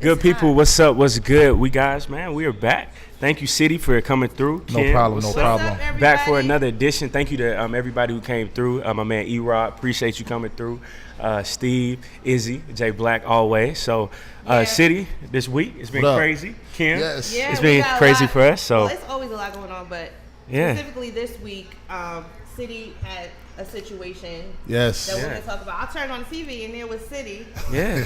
Good people, hot. what's up? What's good? We guys, man, we are back. Thank you, City, for coming through. No Kim, problem, what's no up? problem. What's up, Back for everybody? another edition. Thank you to everybody who came through. My man E-Rod, appreciate you coming through. Steve, Izzy, Jay Black, always. So, Yeah. City, this week, it's been What up? crazy. Kim, Yes. Yeah, it's we been got a crazy lot. for us. So, Well, it's always a lot going on, but Yeah. specifically this week, City had a situation Yes. that we're Yeah. going to talk about. I turned on the TV and there was City, yeah,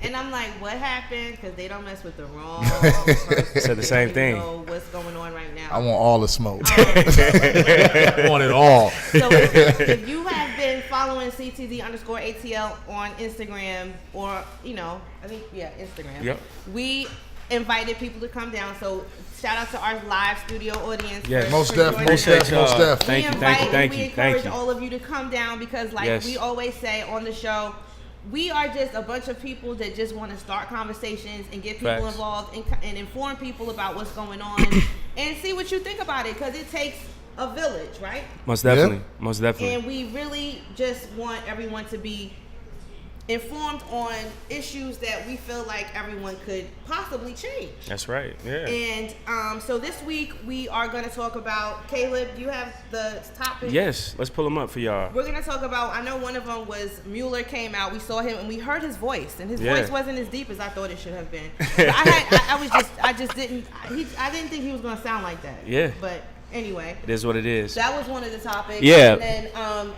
and I'm like, what happened? Because they don't mess with the wrong person. Said the same They thing. don't know what's going on right now. I want all the smoke. I want it all. So if you have been following CTZ_ATL on Instagram or, I think, Instagram. Yep. We invited people to come down. So shout out to our live studio audience. Yes. for- Most for def, joining most us. def, most def. Thank you, We thank you, invite thank and you, we thank encourage you. all of you to come down because, like Yes. we always say on the show, we are just a bunch of people that just want to start conversations and get people Facts. involved and inform people about what's going on and see what you think about it because it takes a village, right? most definitely, most definitely. And we really just want everyone to be informed on issues that we feel like everyone could possibly change. That's right. Yeah. And so this week we are going to talk about, Caleb, you have the topic? Yes, let's pull them up for y'all. We're going to talk about, I know one of them was Mueller came out, we saw him and we heard his voice and his Yeah. voice wasn't as deep as I thought it should have been. But I didn't think he was going to sound like that. Yeah. But anyway, It is what it is. that was one of the topics. Yeah. And then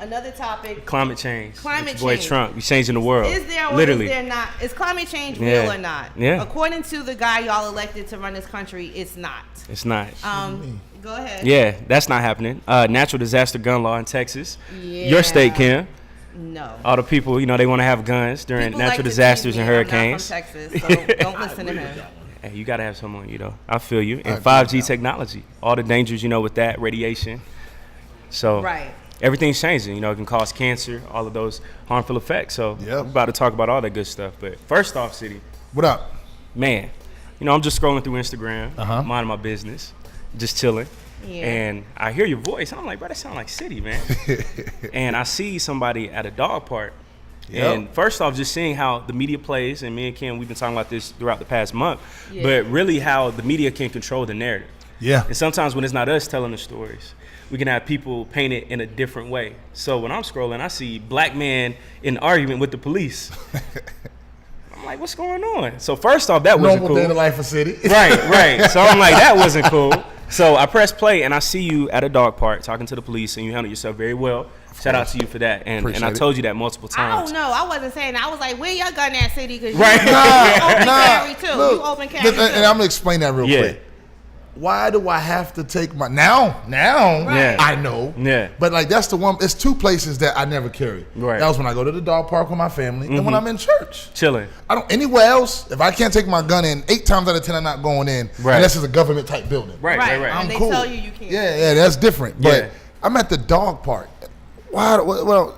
another topic, Climate change. Climate It's your boy change. Trump. He's changing the world. is there or Literally. is there not? Is climate change Yeah. real or not? Yeah. According to the guy y'all elected to run this country, it's not. It's not. Go ahead. Yeah, that's not happening. Natural disaster gun law in Texas. Yeah. Your state, Kim. No. All the people, they want to have guns during People natural like to disasters tease and me. hurricanes. I'm not from Texas, so don't listen to him. Hey, you got to have someone on you, though. I feel you. I And agree 5G with that. technology. All the dangers, with that, radiation. So Right. everything's changing. It can cause cancer, all of those harmful effects. So Yep. we're about to talk about all that good stuff. But first off, City, What up? man, I'm just scrolling through Instagram, Uh-huh. minding my business, just chilling. Yeah. And I hear your voice. I'm like, bro, that sound like City, man. And I see somebody at a dog park. Yep. And first off, just seeing how the media plays, and me and Kim, we've been talking about this throughout the past month, Yeah. but really how the media can control the narrative. Yeah. And sometimes when it's not us telling the stories, we can have people paint it in a different way. So when I'm scrolling, I see black man in argument with the police. I'm like, what's going on? So first off, that wasn't Normal cool. day in the life of city. Right. So I'm like, that wasn't cool. So I press play and I see you at a dog park talking to the police, and you handle yourself very well. Shout out to you for that. And I Appreciate it. told you that multiple I times. don't know. I wasn't saying that. I was like, where your gun at, City? Because Right. you open Nah, carry too. look, You open carry too. and I'm gonna explain that real Yeah. quick. Why do I have to take my now? Yeah. I know. Yeah. But like that's the one. It's two places that I never carry. Right. That was when I go to the dog park with my family, and when I'm in church. Chilling. I don't anywhere else. If I can't take my gun in, 8 times out of 10 I'm not going in Right. unless it's a government type building. Right. And I'm they cool. tell you can't. Yeah, that's different. But Yeah. I'm at the dog park. Why? Well,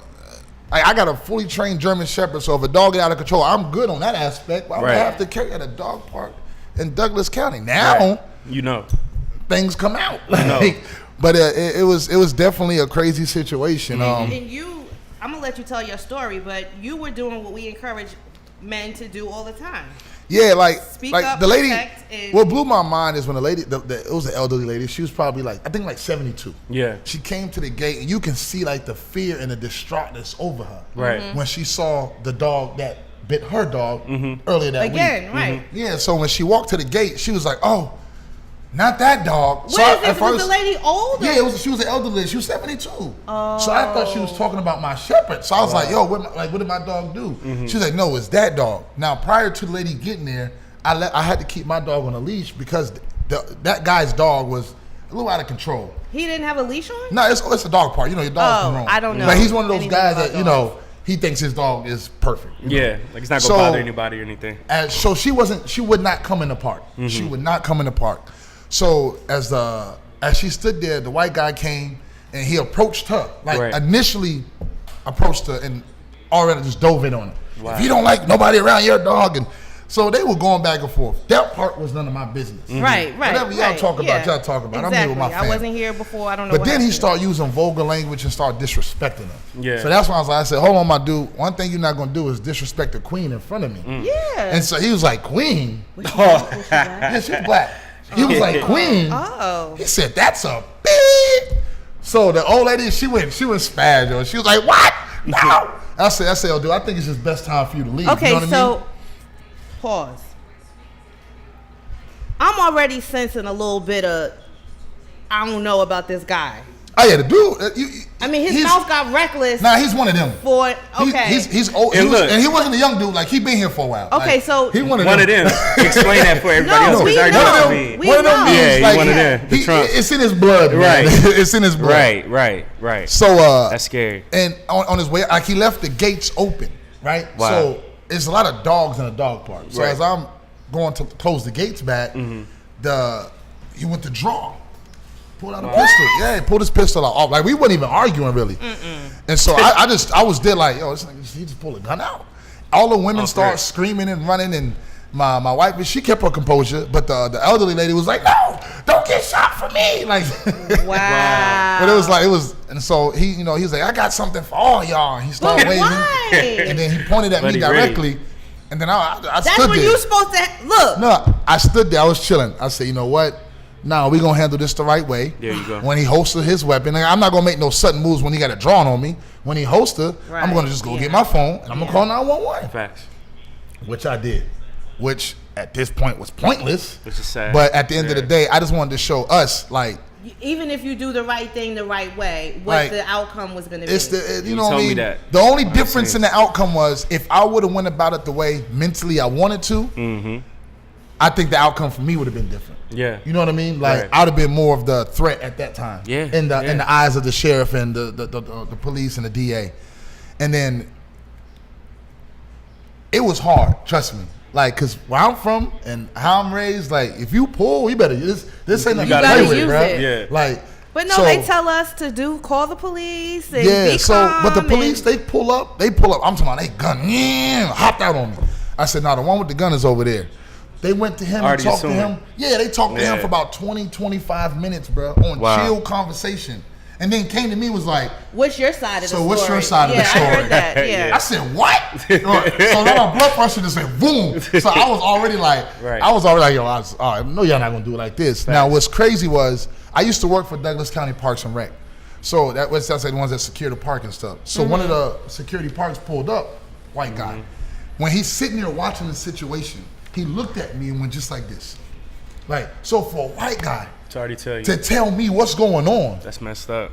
I got a fully trained German Shepherd, so if a dog get out of control, I'm good on that aspect. Why would I Right. have to carry at a dog park in Douglas County? Now things come out. Like, but it was definitely a crazy situation. And you, I'm gonna let you tell your story, but you were doing what we encourage men to do all the time. Yeah, like Speak like up, the lady. protect, and- What blew my mind is when the lady, it was an elderly lady. She was probably like 72. Yeah. She came to the gate, and you can see like the fear and the distraughtness over her. Right. Mm-hmm. When she saw the dog that bit her dog earlier that week. Again, right? Yeah. So when she walked to the gate, she was like, "Oh, not that dog." What So is at this? Was the lady older? Yeah, she was an elderly lady. She was 72. So I thought she was talking about my shepherd. So I was like, "Yo, what did my dog do?" She was like, "No, it's that dog." Now, prior to the lady getting there, I had to keep my dog on a leash because that guy's dog was a little out of control. He didn't have a leash on? No, it's a dog park. Your dog can roam. I don't know Like he's one of those anything guys about that dogs. he thinks his dog is perfect. Yeah. Like it's not So- gonna bother anybody or anything. And so she would not come in the park. She would not come in the park. So as she stood there, the white guy came and he approached her. Like Right. initially approached her and already just dove in on her. Wow. If you don't like nobody around your dog, and So they were going back and forth. That part was none of my business. Right. Whatever y'all talk about, y'all talk about. Exactly. I'm here with my family. I wasn't here before. I don't know. But what then he happened. started using vulgar language and started disrespecting them. Yeah. So that's why I said, hold on, my dude. One thing you're not gonna do is disrespect the queen in front of me. Yeah. And so he was like, queen? Was she black? Yeah, she's black. He was like, queen? Oh. He said, that's a beep. So the old lady, she went spaz, yo. She was like, what? No. I said, oh, dude, I think it's just best time for you to leave. Okay, you know what I mean? Pause. I'm already sensing a little bit of, I don't know about this guy. Oh yeah, the dude. I mean, his mouth got reckless. Nah, he's one of them. He's old, and he wasn't a young dude. Like he been here for a while. Okay, like, so he one of them. Explain that for everybody else. we I know. know what you mean. We know. Yeah, like, one of them. The Trump. It's in his blood, man. Right. It's in his blood. Right. So that's scary. And on his way, like he left the gates open, right? Wow. So there's a lot of dogs in the dog park. So Right. as I'm going to close the gates back, he went to draw. Pulled out a pistol. Yeah, he pulled his pistol out. Like we wasn't even arguing really. And so I was there like, yo, this nigga, he just pulled a gun out. All the women start screaming and running, and my wife, she kept her composure, but the elderly lady was like, no, don't get shot for me. Like, wow. But it was, and so he was like, I got something for all y'all. And he started waving, and then he pointed at me directly, and then I That's stood there. when you supposed to look. No, I stood there. I was chilling. I said, you know what? Nah, we gonna handle this the right way. There you go. When he holstered his weapon, I'm not gonna make no sudden moves when he got it drawn on me. When he holstered, I'm gonna just go get my phone and I'm gonna call 911. Facts. Which I did. Which at this point was pointless. Which is sad. But at the end of the day, I just wanted to show us, like, even if you do the right thing the right way, what the outcome was going to be. It's the you know what I told me mean. that. The only difference in the outcome was if I would have went about it the way mentally I wanted to. I think the outcome for me would have been different. Yeah. You know what I mean? Like I'd have been more of the threat at that time. Yeah. In the eyes of the sheriff and the police and the DA. And then it was hard, trust me. Like, cause where I'm from and how I'm raised, like if you pull, you better this ain't nothing to play with, bro. Yeah. Like, but no, they tell us to call the police and be calm. But the police, they pull up. I'm talking about they gun, hopped out on me. I said, no, the one with the gun is over there. They went to him and talked to him. Yeah, they talked to him for about 20, 25 minutes, bro, on chill conversation. And then came to me was like, what's your side of the story? So what's your side of the story? I heard that, yeah. I said, what? So then my blood pressure just went boom. So I was already like, yo, I know y'all not going to do it like this. Now, what's crazy was, I used to work for Douglas County Parks and Rec. So that's the ones that secure the park and stuff. So one of the security parks pulled up, white guy. When he's sitting there watching the situation, he looked at me and went just like this. Like, so for a white guy to tell me what's going on. That's messed up.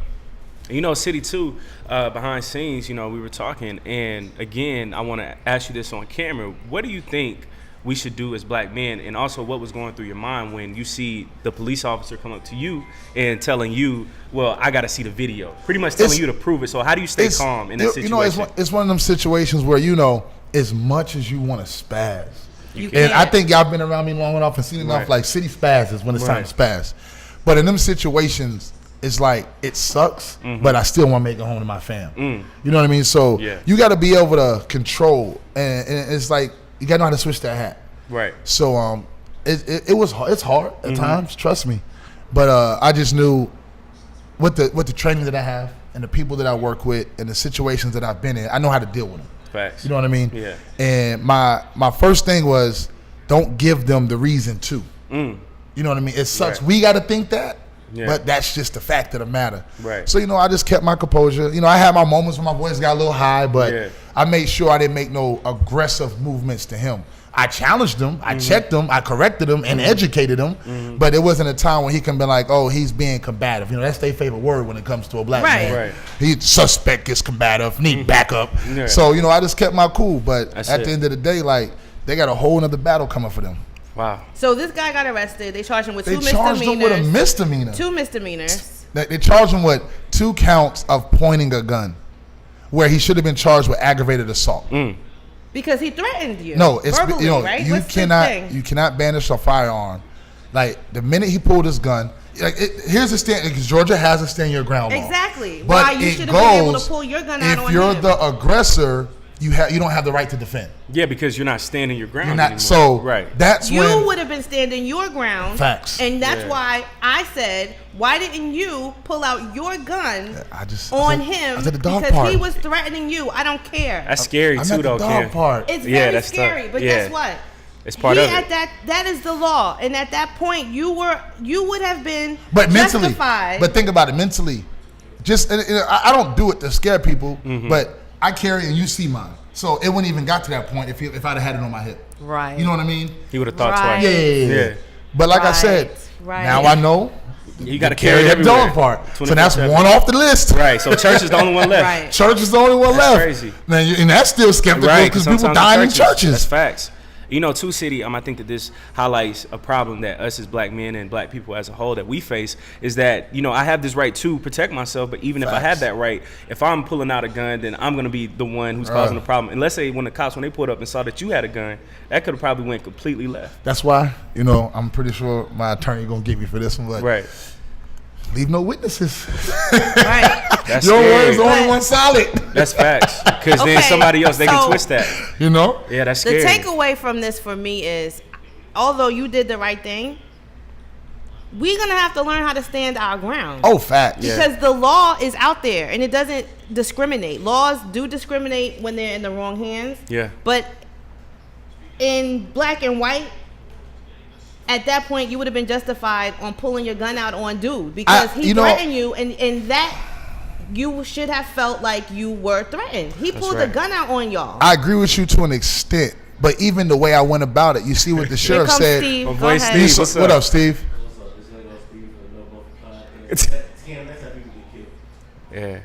You know, City 2, behind scenes, you know, we were talking, and again, I want to ask you this on camera. What do you think we should do as black men, and also what was going through your mind when you see the police officer come up to you and telling you, well, I got to see the video, pretty much telling you to prove it. So how do you stay calm in that situation? You know, it's one of them situations where, you know, as much as you want to spaz, and I think y'all been around me long enough and seen enough, like city spaz is when it's time to spaz. But in them situations, it's like, it sucks, but I still want to make it home to my fam. You know what I mean? So you got to be able to control, and it's like, you got to know how to switch that hat. Right. So it's hard at times, trust me. But I just knew with the training that I have and the people that I work with and the situations that I've been in, I know how to deal with them. Facts. You know what I mean? Yeah. And my first thing was, don't give them the reason to. You know what I mean? It sucks. We got to think that, but that's just the fact of the matter. Right. So, you know, I just kept my composure. You know, I had my moments when my voice got a little high, but I made sure I didn't make no aggressive movements to him. I challenged him, I checked him, I corrected him, and educated him. But it wasn't a time when he can be like, oh, he's being combative. You know, that's their favorite word when it comes to a black man. Right. He suspect is combative, need backup. So, you know, I just kept my cool. But at the end of the day, like, they got a whole nother battle coming for them. Wow. So this guy got arrested. They charged him with two misdemeanors. They charged him with a misdemeanor. 2 misdemeanors. They charged him with 2 counts of pointing a gun, where he should have been charged with aggravated assault. Because he threatened you. No, it's verbally, you know, right? you cannot banish a firearm. Like, the minute he pulled his gun, like, here's a stand, because Georgia has a stand your ground law. Exactly. But why you should have been able to pull your gun out on him. If you're the aggressor, you don't have the right to defend. Yeah, because you're not standing your ground You're not. anymore. So right. that's You when would have been standing your ground. Facts. And that's Yeah. why I said, why didn't you pull out your gun I on said- him? I said the dog because part. he was threatening you. I don't care. That's scary I'm too, at the though, dog Kim. part. It's Yeah, very that's scary. tough. But Yeah. guess what? It's part he of it. That is the law. And at that point, you would have been But mentally, justified. but think about it mentally. Just I don't do it to scare people, Mm-hmm. but I carry and you see mine, so it wouldn't even got to that point if I'd have had it on my hip. Right. You know what I mean? He would have thought Right. twice. Yeah. But like I said, Right. now I know You got to carry carry it that everywhere. dog part. So 24/7. that's one off the list. Right. So church is the only one left. Right. Church is the only one That's left. crazy. Man, and that's still skeptical Right. because people sometimes dying in That's churches. facts. You know, too, City, I think that this highlights a problem that us as black men and black people as a whole that we face is that, you know, I have this right to protect myself, but even if I Facts. had that right, if I'm pulling out a gun, then I'm going to be the one who's causing the problem. And let's say when the cops, when they pulled up and saw that you had a gun, that could have probably went completely left. That's why, you know, I'm pretty sure my attorney gonna get me for this one, but Right. leave no witnesses. Right. That's Your scary. word's the only But- one solid. That's facts. Because then Okay, somebody else, they can so- twist that. You know? Yeah, that's The scary. takeaway from this for me is, although you did the right thing, we're gonna have to learn how to stand our ground. Oh, facts. Yeah. Because the law is out there and it doesn't discriminate. Laws do discriminate when they're in the wrong hands. Yeah. But in black and white, at that point, you would have been justified on pulling your gun out on dude because he you know- threatened you, and that you should have felt like you were threatened. He pulled the right. gun out on y'all. I agree with you to an extent, but even the way I went about it, you see what the Here sheriff comes said. Steve. My Go boy ahead. Steve. He's- What's what up? up, Steve? What's up? This nigga Steve from the No Buff Podcast. Damn, that's how people get killed.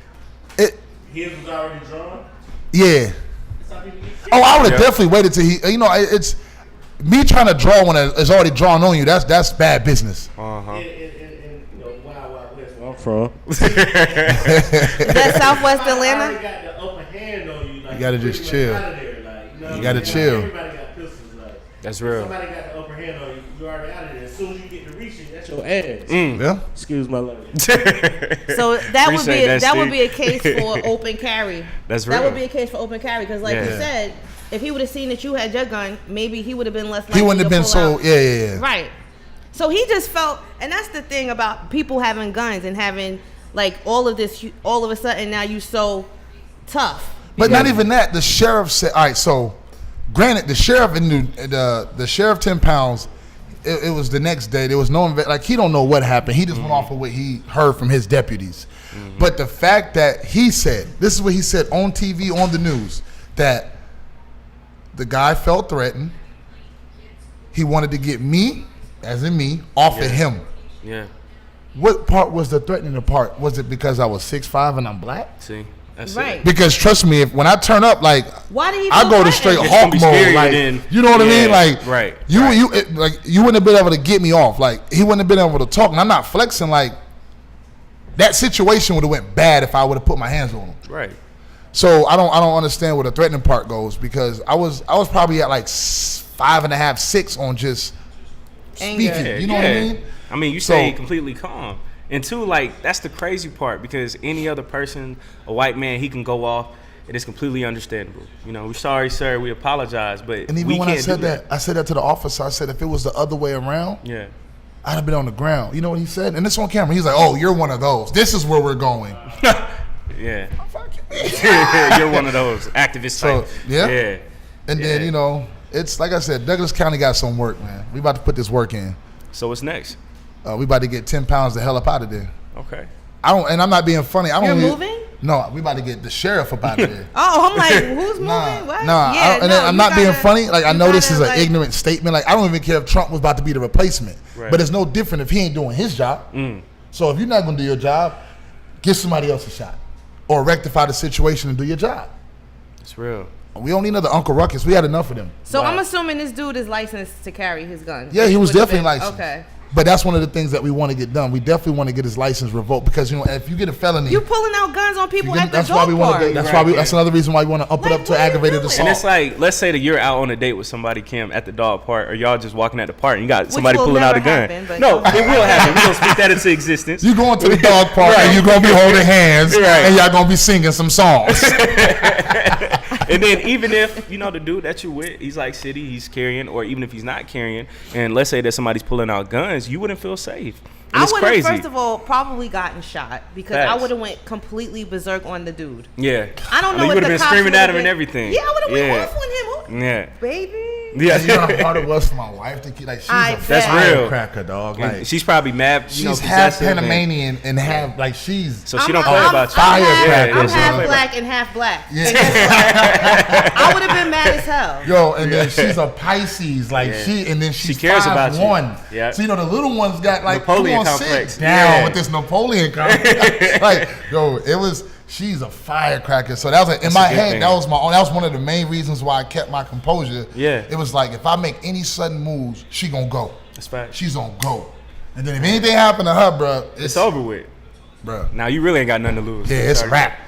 Yeah. It, His was already drawn. yeah. That's how people get killed. Oh, I would have Yeah. definitely waited till he. You know, it's me trying to draw when it's already drawn on you. That's bad business. Uh-huh. And you know, Wild Wild West, where I'm from. Is that Southwest I already Atlanta? got the upper hand on you. Like, You gotta pretty just much chill. Out of there, like, you know what You gotta I'm saying? chill. Like, everybody got pistols. Like, That's if real. somebody got the upper hand on you, you already out of there. As soon as you get to reaching, that's your ass. Yeah. Excuse my language. So that would be Appreciate that, would be a Steve. case for open carry. That's That real. would be a case for open carry because, like you Yeah. said, if he would have seen that you had your gun, maybe he would have been less likely He wouldn't have to been pull so. out. Yeah. Right. So he just felt, and that's the thing about people having guns and having like all of this. All of a sudden, now you so tough. But not even that. The sheriff said, "All right, so granted, the sheriff in the sheriff 10 pounds. It was the next day. There was no like he don't know what happened. He just went off of what he heard from his deputies. But the fact that he said, this is what he said on TV on the news, that the guy felt threatened. He wanted to get me, as in me, off of him. Yeah. What part was the threatening part? Was it because I was 6'5" and I'm black? See? That's Right. it. Because trust me, if when I turn up, like Why did he? I feel go to threatened? straight It's hawk gonna be mode, scarier like than- you know what I mean, Yeah, like right, you right. you wouldn't have been able to get me off, like he wouldn't have been able to talk, and I'm not flexing, like that situation would have went bad if I would have put my hands on him. Right. So I don't understand where the threatening part goes because I was probably at like 5.5, 6 on just Anger. speaking. Yeah, You know what I mean? I mean, you So- say completely calm. And two, like, that's the crazy part because any other person, a white man, he can go off and it's completely understandable. You know, we're sorry, sir, we apologize, but And even we when I can't said do that, I said that to the officer. I said if it was the other way around, Yeah. I'd have been on the ground. You know what he said? And this on camera. He's like, "Oh, you're one of those. This is where we're going." Yeah. Fuck you. You're one of those activist So, type. yeah. Yeah. And then, Yeah. you know, it's like I said, Douglas County got some work, man. We about to put this work in. So what's next? We about to get 10 pounds the hell up out of there. Okay. And I'm not being funny. I don't You're even- moving? No, we about to get the sheriff up out of there. Oh, I'm like, who's moving? Nah, What? nah. Yeah, And then I'm you not being gotta- funny. Like, I you know this is gotta, an like- ignorant statement. Like, I don't even care if Trump was about to be the replacement. Right. But it's no different if he ain't doing his job. So if you're not going to do your job, give somebody else a shot. Or rectify the situation and do your job. It's real. We don't need another Uncle Ruckus. We had enough of them. So Wow. I'm assuming this dude is licensed to carry his gun. Yeah, he was Would've definitely been- licensed. Okay. But that's one of the things that we want to get done. We definitely want to get his license revoked because, you know, if you get a felony, You pulling out guns on people at the that's why dog we want park. to. That's Right, why we. yeah. That's another reason why we want to up it Like, up to what are you aggravated doing? assault. And it's like, let's say that you're out on a date with somebody, Kim, at the dog park, or y'all just walking at the park and you got somebody will pulling out a never gun. happen, but No, go ahead. it will happen. We're going to speak that into existence. You going to the dog park and you're gonna be holding hands Right. and y'all gonna be singing some songs. And then even if, you know, the dude that you're with, he's like city, he's carrying, or even if he's not carrying, and let's say that somebody's pulling out guns, you wouldn't feel safe. And I it's would have, crazy. first of all, probably gotten shot because I Facts. would have went completely berserk on the dude. Yeah. I don't know You what would the have been cops screaming would've at him been. and everything. Yeah, I would have went Yeah. off on him. Yeah. Baby. Yeah. You know how hard it was for my wife to keep, like, she's I a bet. That's real. firecracker, dog. And Like, she's probably mad. You know, she's half possessive and- Panamanian and half, like, she's. So she don't play about you. Firecracker, I'm so- half black and half black. Yeah. And guess what? I would have been mad as hell. Yo, and then she's a Pisces, like Yeah. and then she's cares about you. 5'1". Yeah. So you know the little ones got like Napoleon come on, complex. sit down Yeah. with this Napoleon complex. Like, yo, it was. She's a firecracker. So that was like, in That's my a good head. thing. That was one of the main reasons why I kept my composure. Yeah. It was like if I make any sudden moves, she gonna go. That's fact. She's gonna go. And then if anything happened to her, bro, It's over with. bro. Now you really ain't got nothing to lose. Yeah, it's a wrap.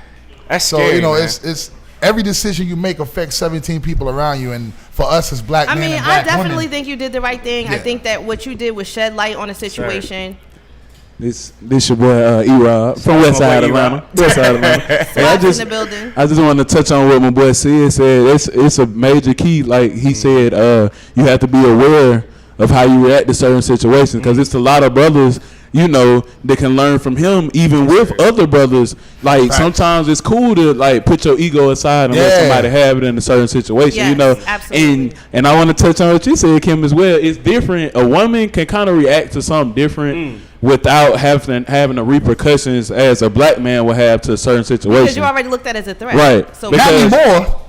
That's So scary, you know, man. it's every decision you make affects 17 people around you, and for us as black I men mean, and I black definitely women, think you did the right thing. I Yeah. think that what you did was shed light on a situation. This your boy E-Rob from West my boy Side E-Rob. Atlanta. West Side Atlanta. Hey, Slots in the building. I just wanted to touch on what my boy said. It's a major key. Like he said, you have to be aware of how you react to certain situations because it's a lot of brothers, you know, that can learn from him, even with other brothers. Like sometimes it's cool to like put your ego aside and let Yeah. somebody have it in a certain situation. Yes, you know, absolutely. and I want to touch on what you said, Kim, as well. It's different. A woman can kind of react to something different without having the repercussions as a black man would have to a certain situation. Because you already looked at it as a threat. Right. So Because- not anymore,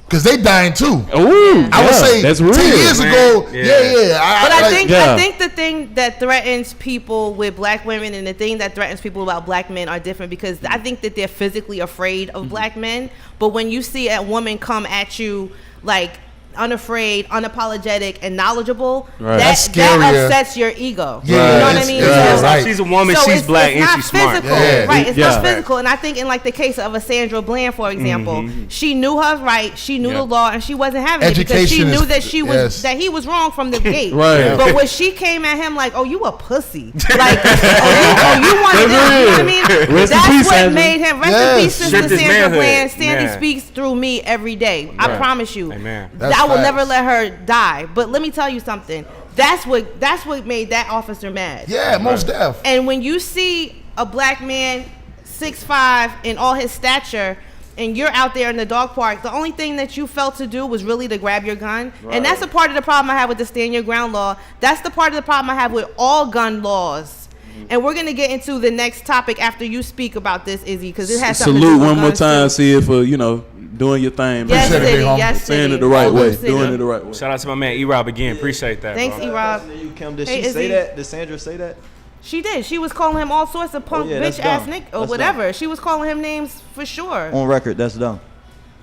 because they dying too. Ooh, I would say that's 10 real. years man. ago, Yeah. yeah. But I think Yeah. I think the thing that threatens people with black women and the thing that threatens people about black men are different because I think that they're physically afraid of black men. But when you see a woman come at you like unafraid, unapologetic, and knowledgeable, Right. That's that scarier. upsets your ego. Yeah, you know what I it's- mean? yeah, So- right. She's a woman, so she's it's- black, it's and not she's smart. physical. Yeah. Right, it's Yeah. not physical. And I think in like the case of a Sandra Bland, for example, she knew her right, she knew Yeah. the law, and she wasn't having it because she Education knew is- that she was yes. that he was wrong from the gate. Right. But when she came at him like, "Oh, you a pussy," like, you wanted this," you know what I mean? Rest in That's peace, what Sandra. made him. Rest Yes. in peace, Sister Stripped his Sandra manhood. Bland. Sandy Yeah. speaks through me every day. I Right. promise you. Amen. That's I will facts. never let her die. But let me tell you something. That's what made that officer mad. Yeah, most def. And when you see a black man 6'5" in all his stature, and you're out there in the dog park, the only thing that you felt to do was really to grab your gun. And that's a part of the problem I have with the stand your ground law. That's the part of the problem I have with all gun laws. And we're gonna get into the next topic after you speak about this, Izzy, because it has something to do Salute with one more guns, time, too. see it for doing your thing, man. Yes, Appreciate it, City. big homie. Yes, Saying City. it the right way, City. doing it the right way. Shout out to my man E-Rob again. Appreciate that. Thanks, bro. E-Rob. You, Kim, did Hey, she Izzy. say that? Did Sandra say that? She did. She was calling him all sorts of punk yeah, that's bitch ass dumb. nick or That's whatever. She was calling him names for sure. On record, that's dumb.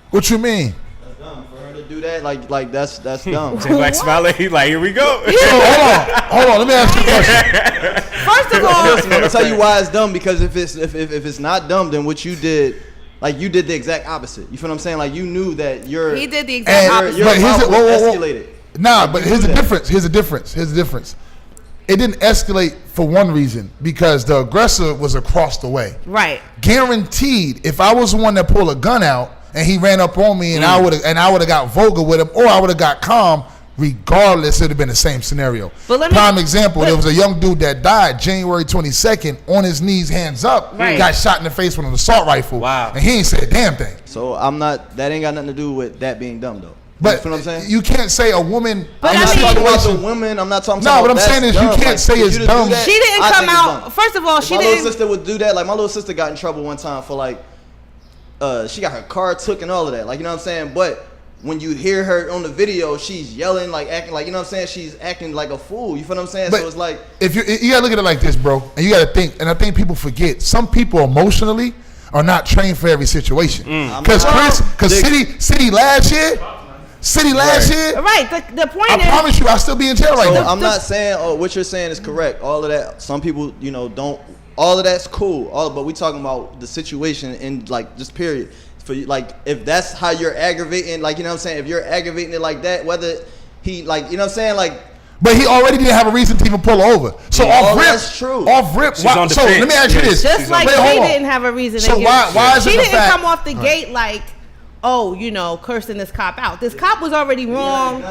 What you mean? That's dumb for her to do that. Like that's dumb. Jack Black smiling. He's like, here we go. Hold on. Let me ask you a question. First of all, Listen, I'm gonna tell you why it's dumb because if it's not dumb, then what you did, like you did the exact opposite. You feel what I'm saying? Like you knew that you're he did the exact And- opposite. your But here's mouth the- whoa, was whoa, whoa. escalated. Nah, but here's do the that. difference. Here's the difference. It didn't escalate for one reason because the aggressor was across the way. Right. Guaranteed, if I was the one that pulled a gun out and he ran up on me and I would have got vulgar with him or I would have got calm, regardless, it'd have been the same scenario. But let me- Prime example, but- there was a young dude that died January 22nd on his knees, hands up, Right. got shot in the face with an assault rifle. Wow. And he ain't said a damn thing. So that ain't got nothing to do with that being dumb though. But you feel what I'm saying? you can't say a woman. But I'm I not mean- talking about the women. I'm not talking No, about what I'm that's saying is you dumb. can't say for it's you to do dumb. that, She didn't I come think it's out. dumb. First of all, If she my little didn't. sister would do that. Like my little sister got in trouble one time for like, she got her car took and all of that. Like you know what I'm saying. But when you hear her on the video, she's yelling, like acting like you know what I'm saying. She's acting like a fool. You feel what I'm saying? But So it's like if you gotta look at it like this, bro, and you gotta think, and I think people forget. Some people emotionally are not trained for every situation. Because City last year, Right. The point I is. promise you, I'll still be in jail right So now. I'm not saying what you're saying is correct. All of that, some people, don't. All of that's cool. But we talking about the situation in like just period. For you, like if that's how you're aggravating, like you know what I'm saying. If you're aggravating it like that, whether he like you know what I'm saying, like. But he already didn't have a reason to even pull her over. So off rip, that's true. Off rip. She's on so defense. let me ask you this. Just like Wait, she hold on. didn't have a reason. So to why is she it the didn't fact- come off the gate like, oh, you know, cursing this cop out. This cop was already wrong.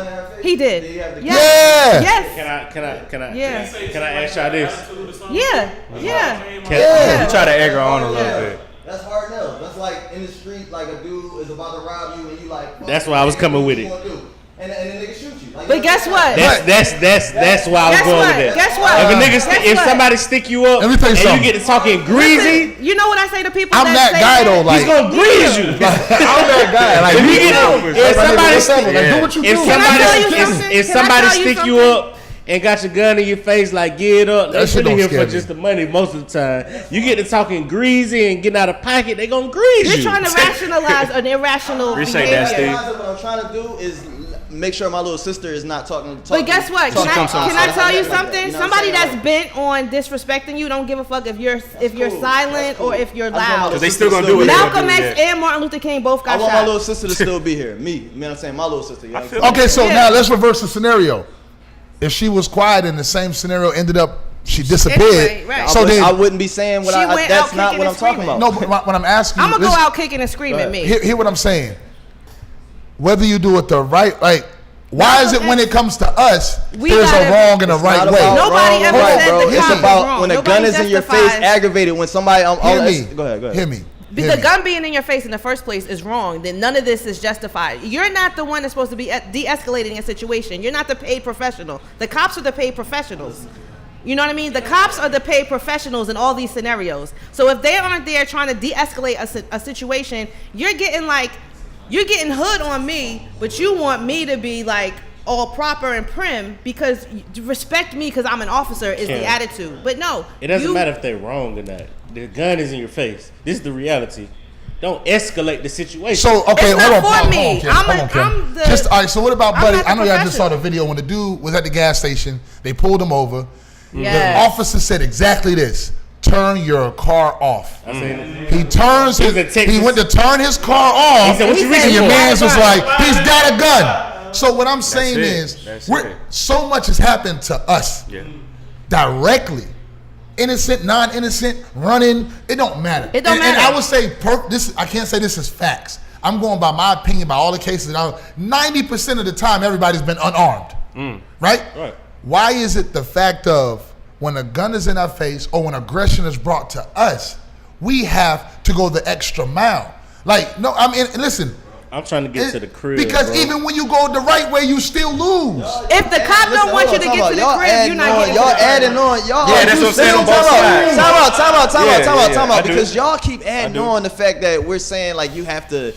He did. Yeah. Yes. Can I Yeah. can I ask y'all this? Yeah. You try to egg her on a little bit. That's hard enough. That's like in the street, like a dude is about to rob you, and you like. That's why I was coming with it. And the nigga shoot you. Like, But guess what? That's why I was Guess going what? with that. Guess what? If a nigga, Guess if what? somebody stick you up, Let me tell you and something. you get to talking greasy, Listen, you know what I say to people? I'm that say guy though. Like he's gonna grease you. I'm that guy. Like If you you get know, if somebody like, do what you if do. Can I tell you something? if Can I somebody tell you stick you something? up and got your gun in your face, like get up, they That shit really don't here for scare me. just the money most of the time. You get to talking greasy and getting out of pocket, they gonna grease You're you. trying to rationalize an irrational Appreciate behavior. that, Steve. What I'm trying to do is make sure my little sister is not talking. But guess what? Can I tell you something? You know what Somebody I'm saying? that's bent on disrespecting you don't give a fuck if you're cool. silent That's cool. or if you're I just want my loud. little They sister still gonna to do it. be- Malcolm Yeah. X and Martin Luther King both I got want my little shot. sister to still be here. Me, you know what I'm saying? My little sister. You know what I'm saying? Okay, so Yeah. now let's reverse the scenario. If she was quiet and the same scenario ended up, she disappeared. Anyway, right. So I then, wouldn't be saying what She I. went That's out not kicking what I'm and talking screaming. about. no, but what I'm asking you, I'm gonna go listen, out kicking and screaming at me. hear what I'm saying. Whether you do it the right, like, why is it when it comes to us, We there's a gotta- wrong and a It's right not way? about Nobody wrong ever or right, said bro. the It's cop was about wrong. when a Nobody gun is in your face, justifies- aggravated. When somebody, Hear me. Go ahead. Hear me. But Hear the me. gun being in your face in the first place is wrong. Then none of this is justified. You're not the one that's supposed to be de-escalating a situation. You're not the paid professional. The cops are the paid professionals. You know what I mean? The cops are the paid professionals in all these scenarios. So if they aren't there trying to de-escalate a situation, you're getting hood on me, but you want me to be like all proper and prim because respect me because I'm an officer is the Yeah. attitude. But no, It doesn't you- matter if they're wrong or not. The gun is in your face. This is the reality. Don't escalate the situation. So okay, It's hold not on, for Kim, me. hold on, Kim, I'm hold on, Kim. I'm the- Just all right. So what about I'm Buddy? not the I know y'all just saw professional. the video when the dude was at the gas station. They pulled him over. Yes. The officer said exactly this: "Turn your car off." I seen it. He turns. He was in Texas. He went to turn his car off. He said, "What you and reaching your for?" man's was like, "He's got a gun." So what I'm saying it. is, That's we're, it. so much has happened to us Yeah. directly. Innocent, non-innocent, running, it don't matter. It don't And matter. I would say I can't say this is facts. I'm going by my opinion, by all the cases. 90% of the time, everybody's been unarmed, right? Right. Why is it the fact of when a gun is in our face or when aggression is brought to us, we have to go the extra mile? Like, no, I mean, listen. I'm trying to get to the crib. Because bro. even when you go the right way, you still lose. If the cop don't want you to get to the crib, you're not getting to Y'all the crib. adding on. Y'all Yeah, that's what I'm saying on both sides. Time out. I do. Because y'all keep adding do. on the fact that we're saying like you have to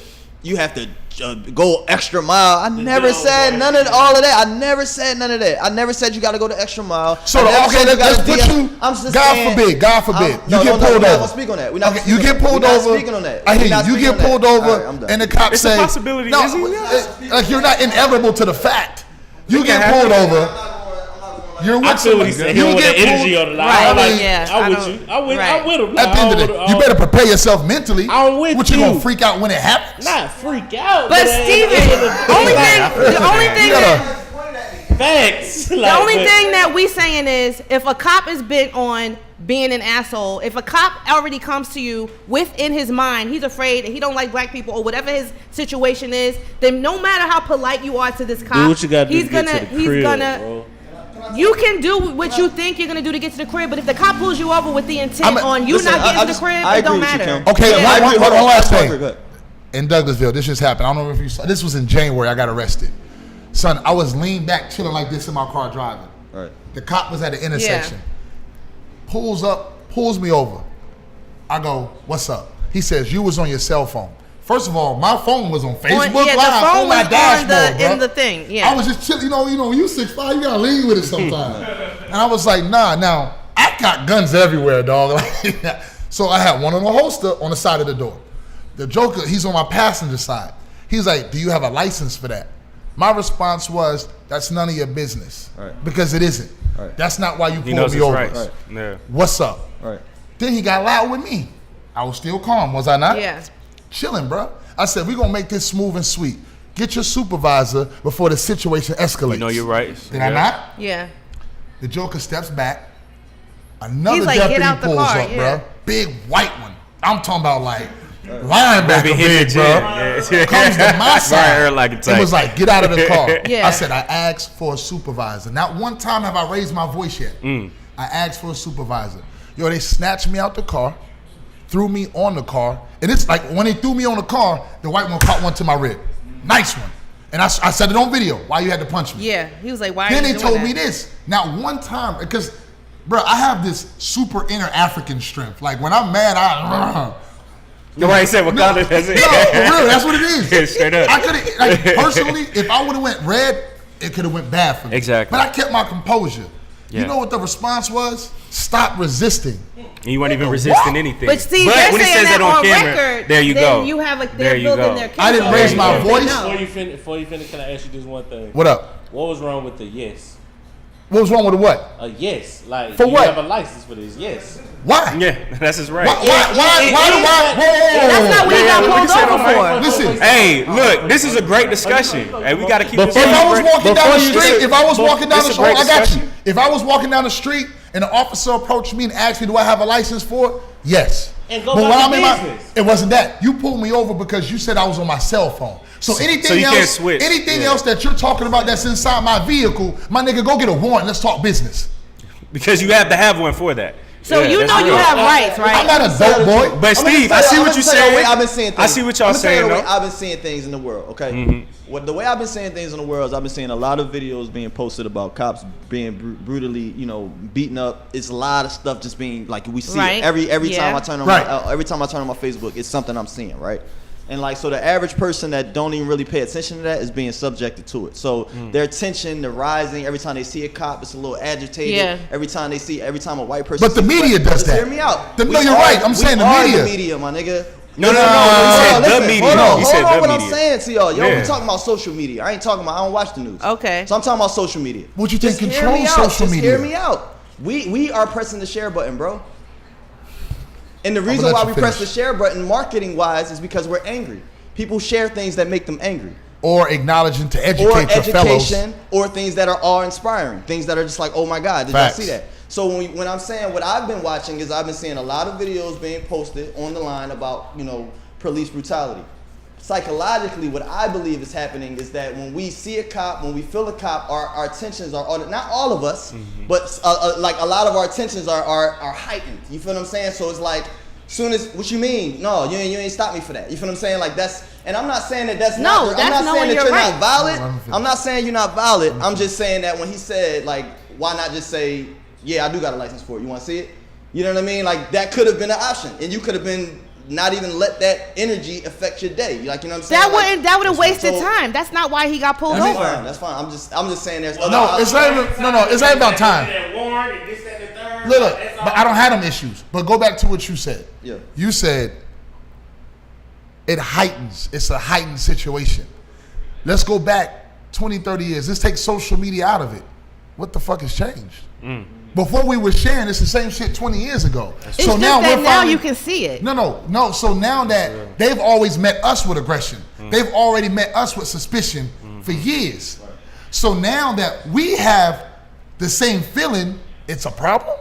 go extra mile. I never said none of all of that. I never said none of that. I never said you got to go the extra mile. So, I never okay, said you let's gotta put de- you, I'm just God saying- forbid, you No, get no, pulled we're not over. gonna speak on that. We're not Okay, gonna you speak get on that. pulled We're not over. speaking on that. I We're hear not you. You speaking get on pulled that. over, All right, I'm done. and the cops It's a say, possibility, no, isn't it? like you're not inevitable to the fact. You can get pulled happen. over. You're I with feel what somebody. he said. He You don't want the get energy pulled. on the line. Right, I'm like, yeah, I'm I with don't- you. I'm with right. him. At the end of the day, you better prepare yourself mentally. I'm with What you you. gonna freak out when it happens? not freak out. But Steven, the only thing You gotta- facts. The only thing that we saying is if a cop is bent on being an asshole, if a cop already comes to you within his mind, he's afraid and he don't like black people or whatever his situation is, then no matter how polite you are to this cop, do what you gotta do he's to get gonna to the crib, bro. You can do what you think you're gonna do to get to the crib, but if the cop pulls you over with the intent on you listen, not getting I to the just- crib, I it don't agree with you, matter. Kim. Okay, Yeah. one last Go thing. ahead. In Douglasville, this just happened. I don't know if you saw. This was in January. I got arrested. Son, I was leaned back, chilling like this in my car driving. Right. The cop was at the intersection. Pulls up, pulls me over. I go, "What's up?" He says, "You was on your cell phone." First of all, my phone was on Facebook yeah, the Live phone on my was dashboard, in bro. the thing. Yeah. I was just chilling. You know, when you 6'5", you gotta lean with it sometimes. And I was like, nah. Now I got guns everywhere, dog. So I had one on a holster on the side of the door. The Joker, he's on my passenger side. He's like, "Do you have a license for that?" My response was, "That's none of your business, Right. because it isn't. Right. That's not why you He pulled knows me his over. rights. Right. Yeah. What's up?" Right. Then he got loud with me. I was still calm, was I not? Yeah. Chilling, bro. I said, "We're gonna make this smooth and sweet. Get your supervisor before the situation escalates." You know your rights. Did I not? Yeah. The Joker steps back. Another He's like, deputy "Get out the pulls car," up, yeah. bro. Big white one. I'm talking about like Linebacker big, bro. Comes to my side. It was like, get out of the car. Yeah. I said, I asked for a supervisor. Not one time have I raised my voice yet. I asked for a supervisor. Yo, they snatched me out the car, threw me on the car, and it's like when they threw me on the car, the white one caught one to my rib. Nice one. And I said it on video, why you had to punch me. Yeah, he was like, why Then are you they doing told that? me this. Now, one time, because, bro, I have this super inner African strength. Like, when I'm mad, Nobody said Wakanda. That's it. No, for real, that's what it is. Yeah, straight up. I could have, like, personally, if I would have went red, it could have went bad for me. Exactly. But I kept my composure. Yeah. You know what the response was? Stop resisting. You weren't even resisting anything. But see, they're when he saying says that on camera, record. there you then go. You have like There they're you building go. their case. I didn't raise my voice. Before you finish, can I ask you just one thing? What up? What was wrong with the yes? What was wrong with the what? A yes, like For you what? have a license for this. Yes. Why? Yeah, that's his right. Why do I? That's not what he got what you said pulled on over mic. for. Listen. Hey, look, this is a great discussion. Hey, we got to keep this. If I was great- walking down the before you- street, if I was walking down the This is a street, great I got you. discussion. If I was walking down the street and an officer approached me and asked me, do I have a license for it? Yes. And go But about when your I'm in my, business. it wasn't that. You pulled me over because you said I was on my cell phone. So anything you else, can't switch. anything Yeah. else that you're talking about that's inside my vehicle, my nigga, go get a warrant. Let's talk business. Because you have to have one for that. So Yeah, you that's know you real. have rights, right? I'm not a dope boy. But Steve, I see what you're saying. I've been seeing things. I see what y'all I'm gonna tell you saying, the way though. I've been seeing things in the world. Okay, the way I've been seeing things in the world is I've been seeing a lot of videos being posted about cops being brutally, beaten up. It's a lot of stuff just being like we see Right. it. every Yeah. time I turn on every time I turn on my Facebook, it's something I'm seeing, right? And like, so the average person that don't even really pay attention to that is being subjected to it. So their attention, they're rising. Every time they see a cop, it's a little agitated. Yeah. Every time a white person. But the sees a media black- does just that. Hear me out. No, We you're are- right. I'm saying the we are media. the media, my nigga. No, he Hold said on, the listen, media. Hold on, He hold said on the what I'm media. saying to y'all. Yo, Yeah. we talking about social media. I don't watch the news. Okay. So I'm talking about social media. What you think Just hear controls me out. social Just media? hear me out. We are pressing the share button, bro. And the reason let why you we press the finish. share button marketing wise is because we're angry. People share things that make them angry. Or acknowledging to Or educate your fellows. education, or things that are awe-inspiring, things that are just like, oh my God, did Facts. y'all see that? So when I'm saying what I've been watching is I've been seeing a lot of videos being posted on the line about police brutality. Psychologically, what I believe is happening is that when we see a cop, when we feel a cop, our tensions are on, not all of us, but like a lot of our tensions are heightened. You feel what I'm saying? So it's like, soon as, what you mean? No, you ain't stop me for that. You feel what I'm saying? Like that's, and I'm not saying that that's No, not. that's I'm not knowing saying that you're you're right. not valid. No, I'm not saying you're not valid. I'm just saying that when he said like, why not just say, yeah, I do got a license for it. You want to see it? You know what I mean? Like that could have been an option, and you could have been not even let that energy affect your day. Like, you know what I'm saying? That would have wasted so- time. That's not why he got pulled That's over. fine. That's fine. I'm just saying there's No, it's not even, it's not about time. That warrant and this, that, and the third. Look, That's but all. I don't have them issues. But go back to what you said. Yeah. You said it heightens. It's a heightened situation. Let's go back 20, 30 years. Let's take social media out of it. What the fuck has changed? Before we were sharing, it's the same shit 20 years ago. It's just that now you can see it. No. So now that they've always met us with aggression, they've already met us with suspicion for years. So now that we have the same feeling, it's a problem.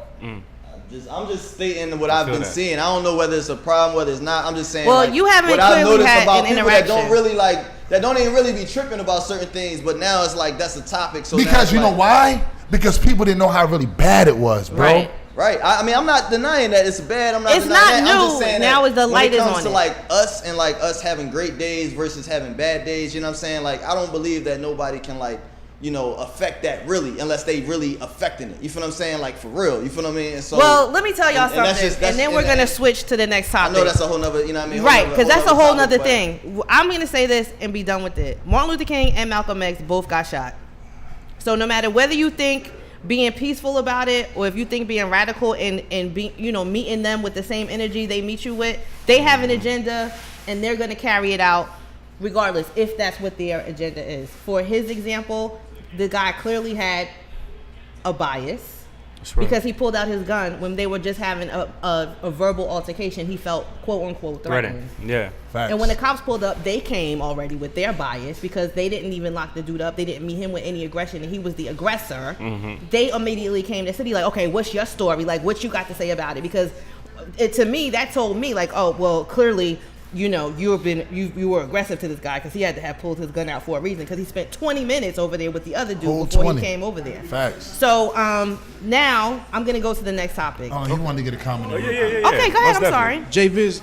I'm just stating what I've feel been that. seeing. I don't know whether it's a problem, whether it's not. I'm just saying. Well, like, you haven't what I've clearly noticed had about an people that don't interaction. really that don't even really be tripping about certain things, but now it's like that's a topic. So now Because it's you know like- why? Because people didn't know how really bad it was, bro. Right. Right. I mean, I'm not denying that it's bad. I'm not It's denying not that. I'm just new. saying Now that is the light when is it comes on to it. like us and like us having great days versus having bad days, you know what I'm saying? Like, I don't believe that nobody can like, affect that really unless they really affecting it. You feel what I'm saying? Like for real. You feel what I mean? And so, Well, let me tell y'all and that's something, just- that's- and then we're and gonna that- switch to the next I topic. know that's a whole nother, you know what I mean? Right, because that's a whole topic, nother but- thing. I'm going to say this and be done with it. Martin Luther King and Malcolm X both got shot. So no matter whether you think being peaceful about it or if you think being radical and be, meeting them with the same energy they meet you with, they have an agenda and they're going to carry it out regardless if that's what their agenda is. For his example, the guy clearly had a bias. Because he pulled out his gun when they were just having a verbal altercation. He felt quote unquote threatened. Yeah. Facts. And when the cops pulled up, they came already with their bias because they didn't even lock the dude up. They didn't meet him with any aggression, and he was the aggressor. They immediately came to the city like, okay, what's your story? Like, what you got to say about it? Because to me, that told me like, oh, well, clearly you know, you were aggressive to this guy because he had to have pulled his gun out for a reason because he spent 20 minutes over there with the other dude Whole before 20. he came over there. Facts. So now I'm gonna go to the next topic. Oh, he wanted to get a comment. Yeah. Okay, go ahead. Most I'm definitely. sorry. Jay Viz,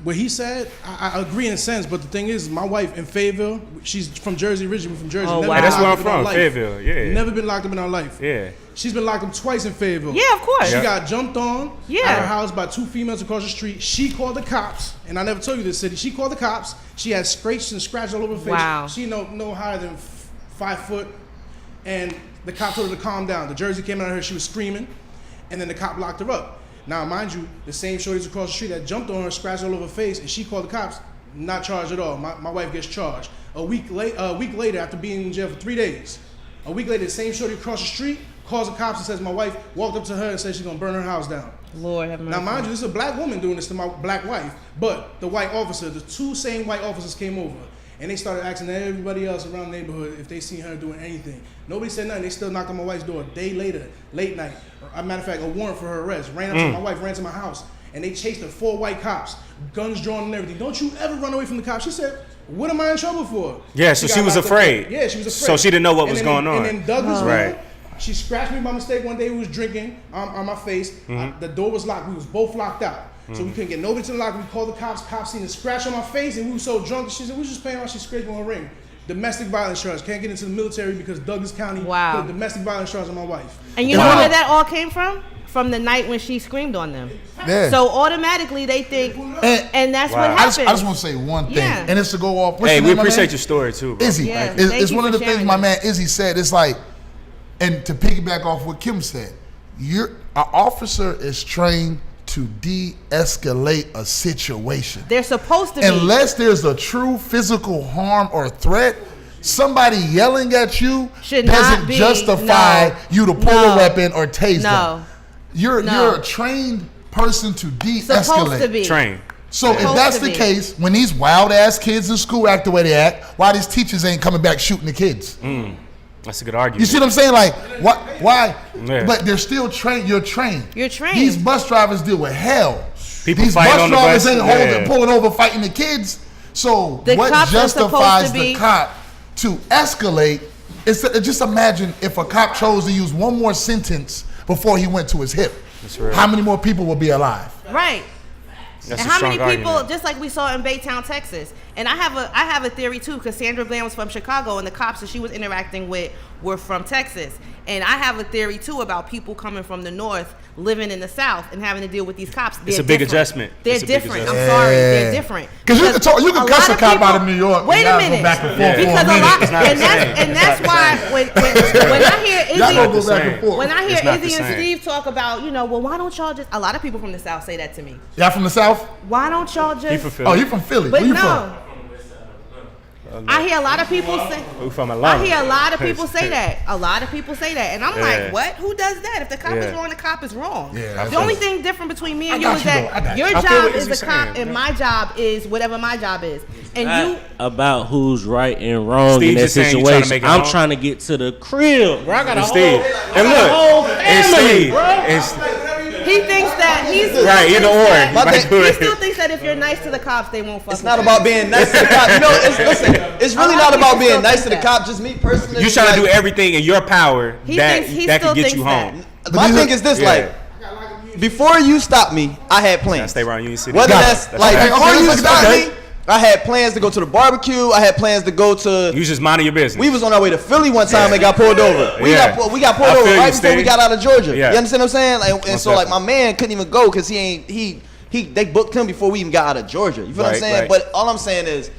what he said, I agree in a sense, but the thing is, my wife in Fayetteville, she's from Jersey, originally from Jersey. Oh, never wow. been That's where I'm locked up in her from, life. Fayetteville. Yeah. Never been locked up in her life. Yeah. She's been locked up twice in Fayetteville. Yeah, of course. She Yeah. got jumped on Yeah. at her house by 2 females across the street. She called the cops, and I never told you this, City. She called the cops. She had scrapes and scratches all over her face. Wow. She no higher than 5 foot, and the cop told her to calm down. The Jersey came out of her. She was screaming, and then the cop locked her up. Now, mind you, the same shorties across the street that jumped on her, scratched all over her face, and she called the cops. Not charged at all. My wife gets charged. A week later, after being in jail for 3 days, a week later, the same shorty across the street calls the cops and says my wife walked up to her and said she's gonna burn her house down. Lord have mercy. Now, mind you, this is a black woman doing this to my black wife, but the white officer, the 2 same white officers came over and they started asking everybody else around the neighborhood if they seen her doing anything. Nobody said nothing. They still knocked on my wife's door a day later, late night. As a matter of fact, a warrant for her arrest. Ran up to my wife, ran to my house, and they chased her, 4 white cops, guns drawn and everything. Don't you ever run away from the cops. She said, what am I in trouble for? Yeah, so she got was locked up. afraid. Yeah, she was afraid. So she didn't know what was then going on. And then Douglas Right. she scratched me by mistake one day. We was drinking on my face. The door was locked. We was both locked out. So we couldn't get nobody to the lock. We called the cops. Cops seen a scratch on my face, and we were so drunk. She said, we was just playing around. She scraped on a ring. Domestic violence charge. Can't get into the military because Douglas County Wow. put a domestic violence charge on my wife. And you know where that all came from? From the night when she screamed on them. Yeah. So automatically they think, and that's what Wow. I happens. just want to say one thing, Yeah. and it's to go off. What's Hey, your we name, my appreciate man? your story too, bro. Izzy. Yeah, It's thank you one of for the things sharing my it. man Izzy said. It's like, and to piggyback off what Kim said, an officer is trained to de-escalate a situation. They're supposed to be. Unless there's a true physical harm or threat, somebody yelling at you Should doesn't not be- justify no. you to pull No. a weapon or tase No. them. You're a trained person to de-escalate. supposed to be. Train. So if Supposed that's to the be. case, when these wild ass kids in school act the way they act, why these teachers ain't coming back shooting the kids? That's a good argument. You see what I'm saying? Like, why? Yeah. But they're still trained. You're trained. You're trained. These bus drivers deal with hell. People These fight bus on the drivers bus, ain't yeah. pulling over, fighting the kids. So The what cops are supposed justifies to the be- cop to escalate? Just imagine if a cop chose to use one more sentence before he went to his hip. That's right. How many more people will be alive? Right. That's And a how strong many people, argument. just like we saw in Baytown, Texas, and I have a theory too, because Sandra Bland was from Chicago, and the cops that she was interacting with were from Texas, and I have a theory too about people coming from the north, living in the south, and having to deal with these cops. It's They're a big different. adjustment. They're It's a big different. adjustment. I'm sorry, Yeah. they're different. Because you can cuss a cop out of New York. Wait and a y'all minute. Go back and forth Yeah. for a Because a minute. lot, It's not the and same. that's It's why not when I hear Y'all gonna Izzy, go back and same. forth. when I hear It's not the Izzy and same. Steve talk about, well, why don't y'all just? A lot of people from the south say that to me. Y'all from the South? Why don't y'all just? He from Philly. Oh, you from Philly. But Where you no. from? I hear a lot of people say. We from Atlanta. I hear a lot of people say that. A lot of people say that, and I'm Yeah. like, what? Who does that? If the cop is Yeah. wrong, the cop is wrong. Yeah, The only thing different between me and I you got is you, though. I that got your you. I feel job what is the Izzy's cop, saying, and yeah. my job is whatever my job is. And Not you, about who's right and wrong Steve in that just saying you trying to situation. make it I'm home. trying to get to the crib, bro. I got a And Steve. whole, And I got a whole look. And family, Steve. bro. he thinks that he's Right, either or. My Right, thing- do He it. still thinks that if you're nice to the cops, they won't fuck. It's with not you. about being nice to the cop. Listen, it's really A lot not of about people being still nice to think the that. cop. Just me personally. You trying to do like, everything in your power He that thinks- he that still could get thinks you that. home. My these thing are- is this, Yeah. like, before you stopped me, I had I plans. stay around Union City. Whether Got it. that's That's like right. before Okay, you okay, stopped okay. me, I had plans to go to the barbecue. I had plans to go to. You just minding your business. We was on our way to Philly one time and got pulled over. We Yeah. got pulled I over feel you, right before we Steve. got out of Georgia. Yeah. You understand what I'm saying? Like, and Most so like my definitely. man couldn't even go because they booked him before we even got out of Georgia. You feel what I'm Right, saying? right. But all I'm saying is,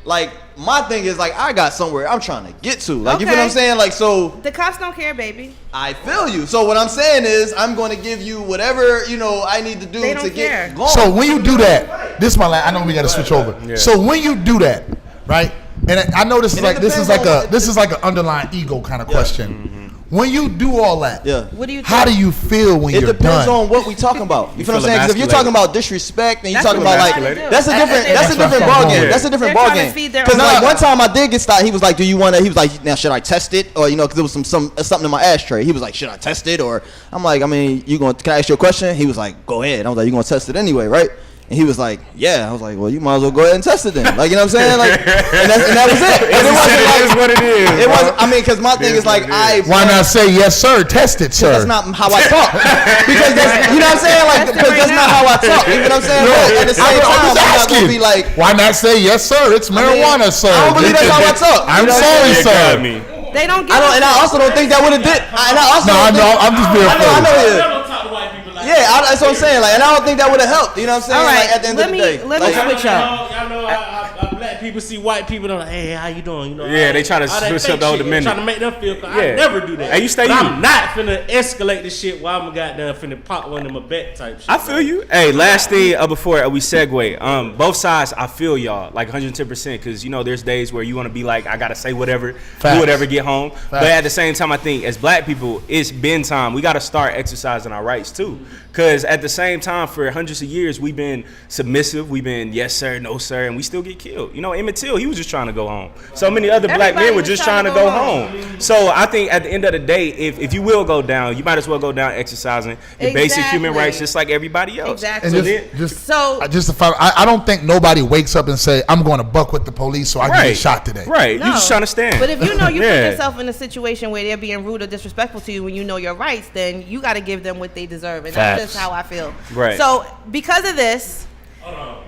like, my thing is like I got somewhere I'm trying to get to. Like, you feel what I'm Okay. saying? Like, so The cops don't care, baby. I feel you. So what I'm saying is I'm going to give you whatever I need to do They to don't get care. going. So when you do that, this is my last. I know we got to switch over. Yeah. So when you do that, right? And I know this is And it like this is depends like on- this is like an underlying ego kind of question. When you do all that, Yeah. What do you? how do think? you feel when It you're depends done? on what we talking about. You feel what I'm feel saying? 'Cause if you're emasculated. talking about disrespect and you're That's talking what about like everybody do. that's a different That's that's a different what I'm ball game. saying. That's a different They're ball trying to game. feed their Because own like ego. one time I did get stopped. He was like, "Do you want to?" He was like, "Now should I test it?" Or because there was something in my ashtray. He was like, "Should I test it?" Or I'm like, "I mean, can I ask you a question?" He was like, "Go ahead." I was like, "You gonna test it anyway, right?" And he was like, yeah. I was like, well, you might as well go ahead and test it then. Like, you know what I'm saying? Like, and that was it. And it wasn't like, what it is. it was, I mean, because my thing is like, Why not say yes, sir? Test it, sir. That's not how I talk. Because that's, you know what I'm saying? Like, because that's not how I talk. You know what I'm saying? But at the same time, I'm not gonna be like, why not say yes, sir? It's marijuana, sir. I don't believe that's how I talk. I'm You know what sorry, I'm saying? sir. They don't get And I also don't think that would have did. And I also No, I don't know. think- I'm just being I know. funny. Yeah. Don't talk to white people like Yeah, that's what I'm saying. Like, and I don't think that would have helped. You know what I'm saying? All right, Like, at the end of the day. let me Like, switch up. Y'all know how black people see white people. They're like, hey, how you doing? You know, Yeah, they try to all that switch fake up the whole shit. demeanor. Trying to make them feel. I Yeah. never do that. Hey, you stay But you. I'm not finna escalate the shit while I'm goddamn finna pop one of my bet type shit. I feel you. Hey, last thing before we segue. Both sides, I feel y'all like 110% because you know there's days where you want to be like, I gotta say whatever, Facts. do whatever, get home. Facts. But at the same time, I think as black people, it's been time. We gotta start exercising our rights too. Because at the same time, for hundreds of years, we've been submissive. We've been yes sir, no sir, and we still get killed. You know, Emmett Till, he was just trying to go home. So many other black Everybody men were was just trying to go home. So I think at the end of the day, if you will go down, you might as well go down exercising your basic human Exactly. rights, just like everybody else. Exactly. And So just to find, I don't think nobody wakes up and say, I'm going to buck with the police so I can get shot today. Right. No. You just trying to stand. But if you know you Yeah. put yourself in a situation where they're being rude or disrespectful to you when you know your rights, then you got to give them what they deserve. And that's Facts. just how I feel. Right. So because of this,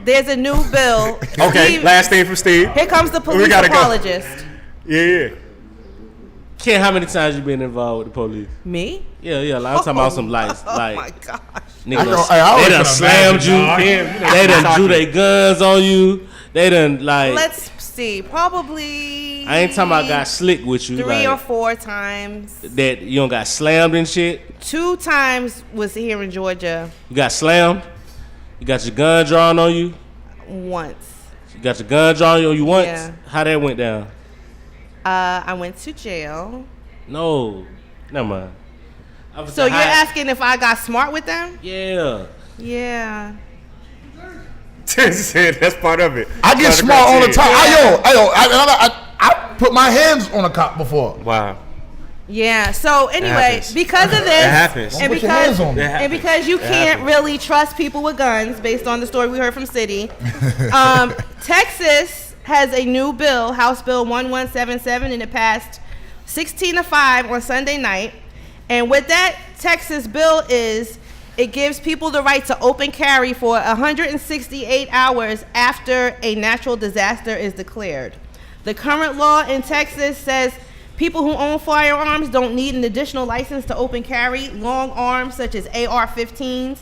there's a new bill. Okay, Steve- last thing from Steve. Here comes the police gotta go. apologist. Yeah. Ken, how many times you been involved with the police? Me? Yeah. Like, I'm talking about some lights. Oh like, my gosh. niggas, I always they done can slammed you. imagine, dog. They done drew their guns on you. They done like. Let's see. Probably. I ain't talking about got slick with you. 3 like, or 4 times. that you don't got slammed and shit. 2 times was here in Georgia. You got slammed. You got your gun drawn on you. Once. You got your gun drawn on you once. Yeah. How that went down? I went to jail. No, never mind. I was So you're high- asking if I got smart with them? Yeah. Yeah. That's part of it. I get Part of smart all the criteria. time. I put my hands on a cop before. Wow. Yeah. So anyway, happens. because of this, happens. and Don't put your hands because on me. It and happens. because you It can't happens. really trust people with guns, based on the story we heard from City, Texas has a new bill, House Bill 1177, and it passed 16-5 on Sunday night. And what that Texas bill is, it gives people the right to open carry for 168 hours after a natural disaster is declared. The current law in Texas says people who own firearms don't need an additional license to open carry long arms such as AR-15s.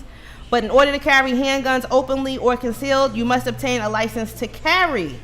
But in order to carry handguns openly or concealed, you must obtain a license to carry.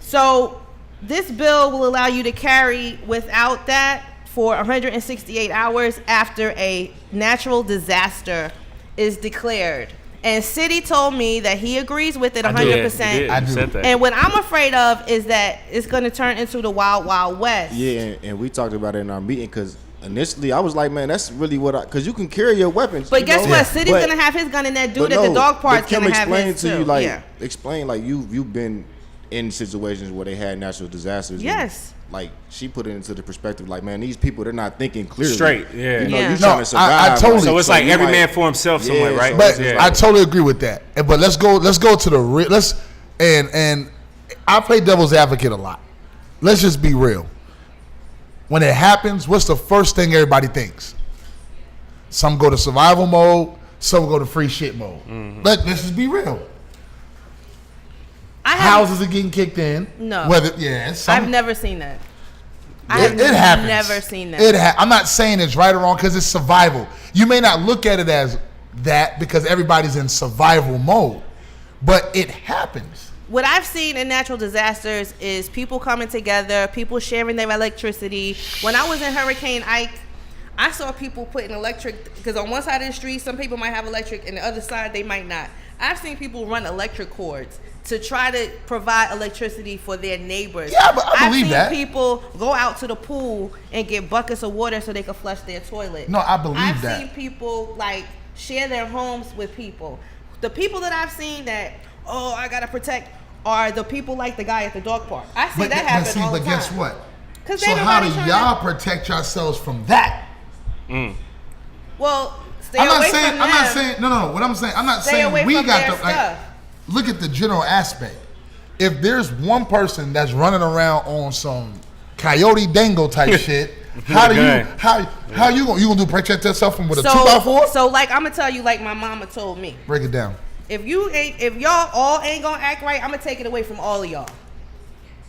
So this bill will allow you to carry without that for 168 hours after a natural disaster is declared. And City told me that he agrees with it 100%. Yeah, you I do. said that. And what I'm afraid of is that it's going to turn into the Wild Wild West. Yeah, and we talked about it in our meeting because initially I was like, man, that's really what because you can carry your weapons. But you guess know? what? City's But- going to have his gun, and that but dude at the no, dog park's but Kim going to have explain his to too. you like yeah. explain like you've been in situations where they had natural disasters. and, Yes. like she put it into the perspective like, man, these people they're not thinking clearly. Straight, yeah. You know, Yeah. you No, trying to survive. I totally- So it's like you every might- man for himself somewhere, Yeah, right? so But Yeah. I totally agree with that. But let's go to the real. And I play devil's advocate a lot. Let's just be real. When it happens, what's the first thing everybody thinks? Some go to survival mode. Some go to free shit mode. Let's just be real. I have, Houses are getting kicked in. No. Some, I've never seen that. I have it happens. never seen that. I'm not saying it's right or wrong because it's survival. You may not look at it as that because everybody's in survival mode, but it happens. What I've seen in natural disasters is people coming together, people sharing their electricity. When I was in Hurricane Ike, I saw people putting electric, because on one side of the street, some people might have electric, and the other side, they might not. I've seen people run electric cords to try to provide electricity for their neighbors. Yeah, but I believe that. I've seen people go out to the pool and get buckets of water so they can flush their toilet. No, I believe I've that. seen people like share their homes with people. The people that I've seen that, oh, I gotta protect, are the people like the guy at the dog park. I see that happen all the time. But guess what? 'Cause So how do everybody's trying y'all protect yourselves from that? Well, Stay away from I'm not them. saying. No. What I'm saying, I'm not Stay saying away we from got their the. Like, stuff. look at the general aspect. If there's one person that's running around on some Coyote Dango type shit, how you gonna do protect yourself from with a 2x4? So like I'm gonna tell you, like my mama told me. Break it down. If y'all all ain't gonna act right, I'm gonna take it away from all of y'all.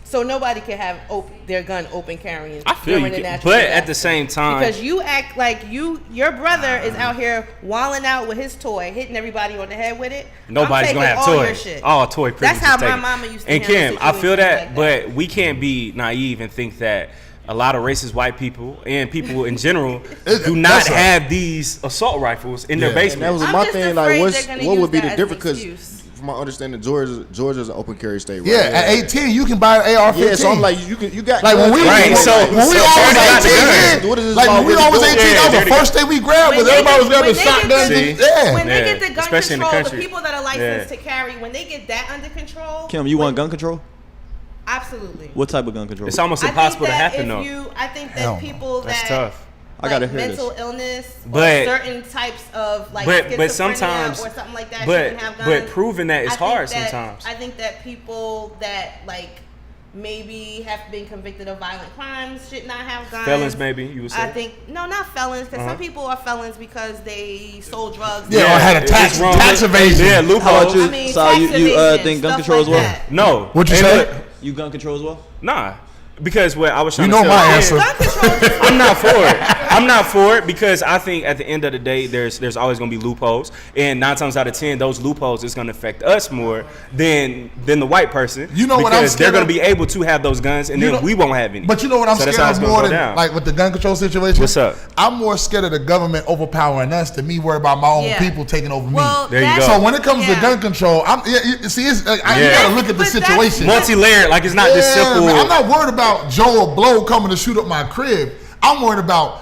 So nobody can have their gun open carrying. I feel during you, a natural but disaster. at the same time, because you act like your brother is out here wilding out with his toy, hitting everybody on the head with it. nobody's I'm gonna have taking all your toys. shit. All toy privilege. That's how is my taken. mama used to And handle Kim, I feel that, situations like that. but we can't be naive and think that a lot of racist white people and people in general do not have these assault rifles in their And basement. that was I'm my just thing. Like, afraid what they're gonna would use be that the as difference? an Because excuse. from my understanding, Georgia's an open carry state. Right? Yeah, at 18 you can buy an AR-15. Yeah, so I'm like, you got like when we Right, so- when we so all Dirty got was the 18, gun. What is this like when we about all was really 18, doing? that was Yeah, the first thing we grabbed. Was When they everybody was get- grabbing when they shotguns. get Yeah. When they Yeah, get the gun especially in the control, the country. people that are licensed Yeah. to carry, when they get that under control, Kim, you want gun control? absolutely. What type of gun control? It's almost I think impossible to that happen if though. I think that Hell no. people That's that tough. I gotta like hear mental this. illness But- or certain types of like but schizophrenia sometimes- or something like that but- shouldn't have guns. but proving that is I think hard that- sometimes. I think that people that like maybe have been convicted of violent crimes should not have guns. Felons, maybe you would say. I think no, not felons, because some people are felons because they sold drugs. Yeah, or had a it's tax wrong. evasion. Yeah, How loophole. about you? I mean, So tax you evasion, think gun stuff control as like well? that. No. What you And say? look, You gun control as well? Nah. Because what I was trying You to know tell my Kim- answer. Gun control. I'm not for it. I'm not for it because I think at the end of the day, there's always going to be loopholes, and 9 times out of 10, those loopholes is going to affect us more than the white person. You know what I'm because they're scared going to of? be able to have those guns, and You then know- we won't have any. But you know what I'm So that's scared how it's of gonna more go than down. like with the gun control situation? What's up? I'm more scared of the government overpowering us than me worry about my own Yeah. people taking over Well, me. There you that's- go. So when it comes yeah. to gun control, see, it's like, you Yeah. gotta look at the But that's- situation. Multi-layered, like it's not this simple. man, I'm not worried about Joe or Blow coming to shoot up my crib. I'm worried about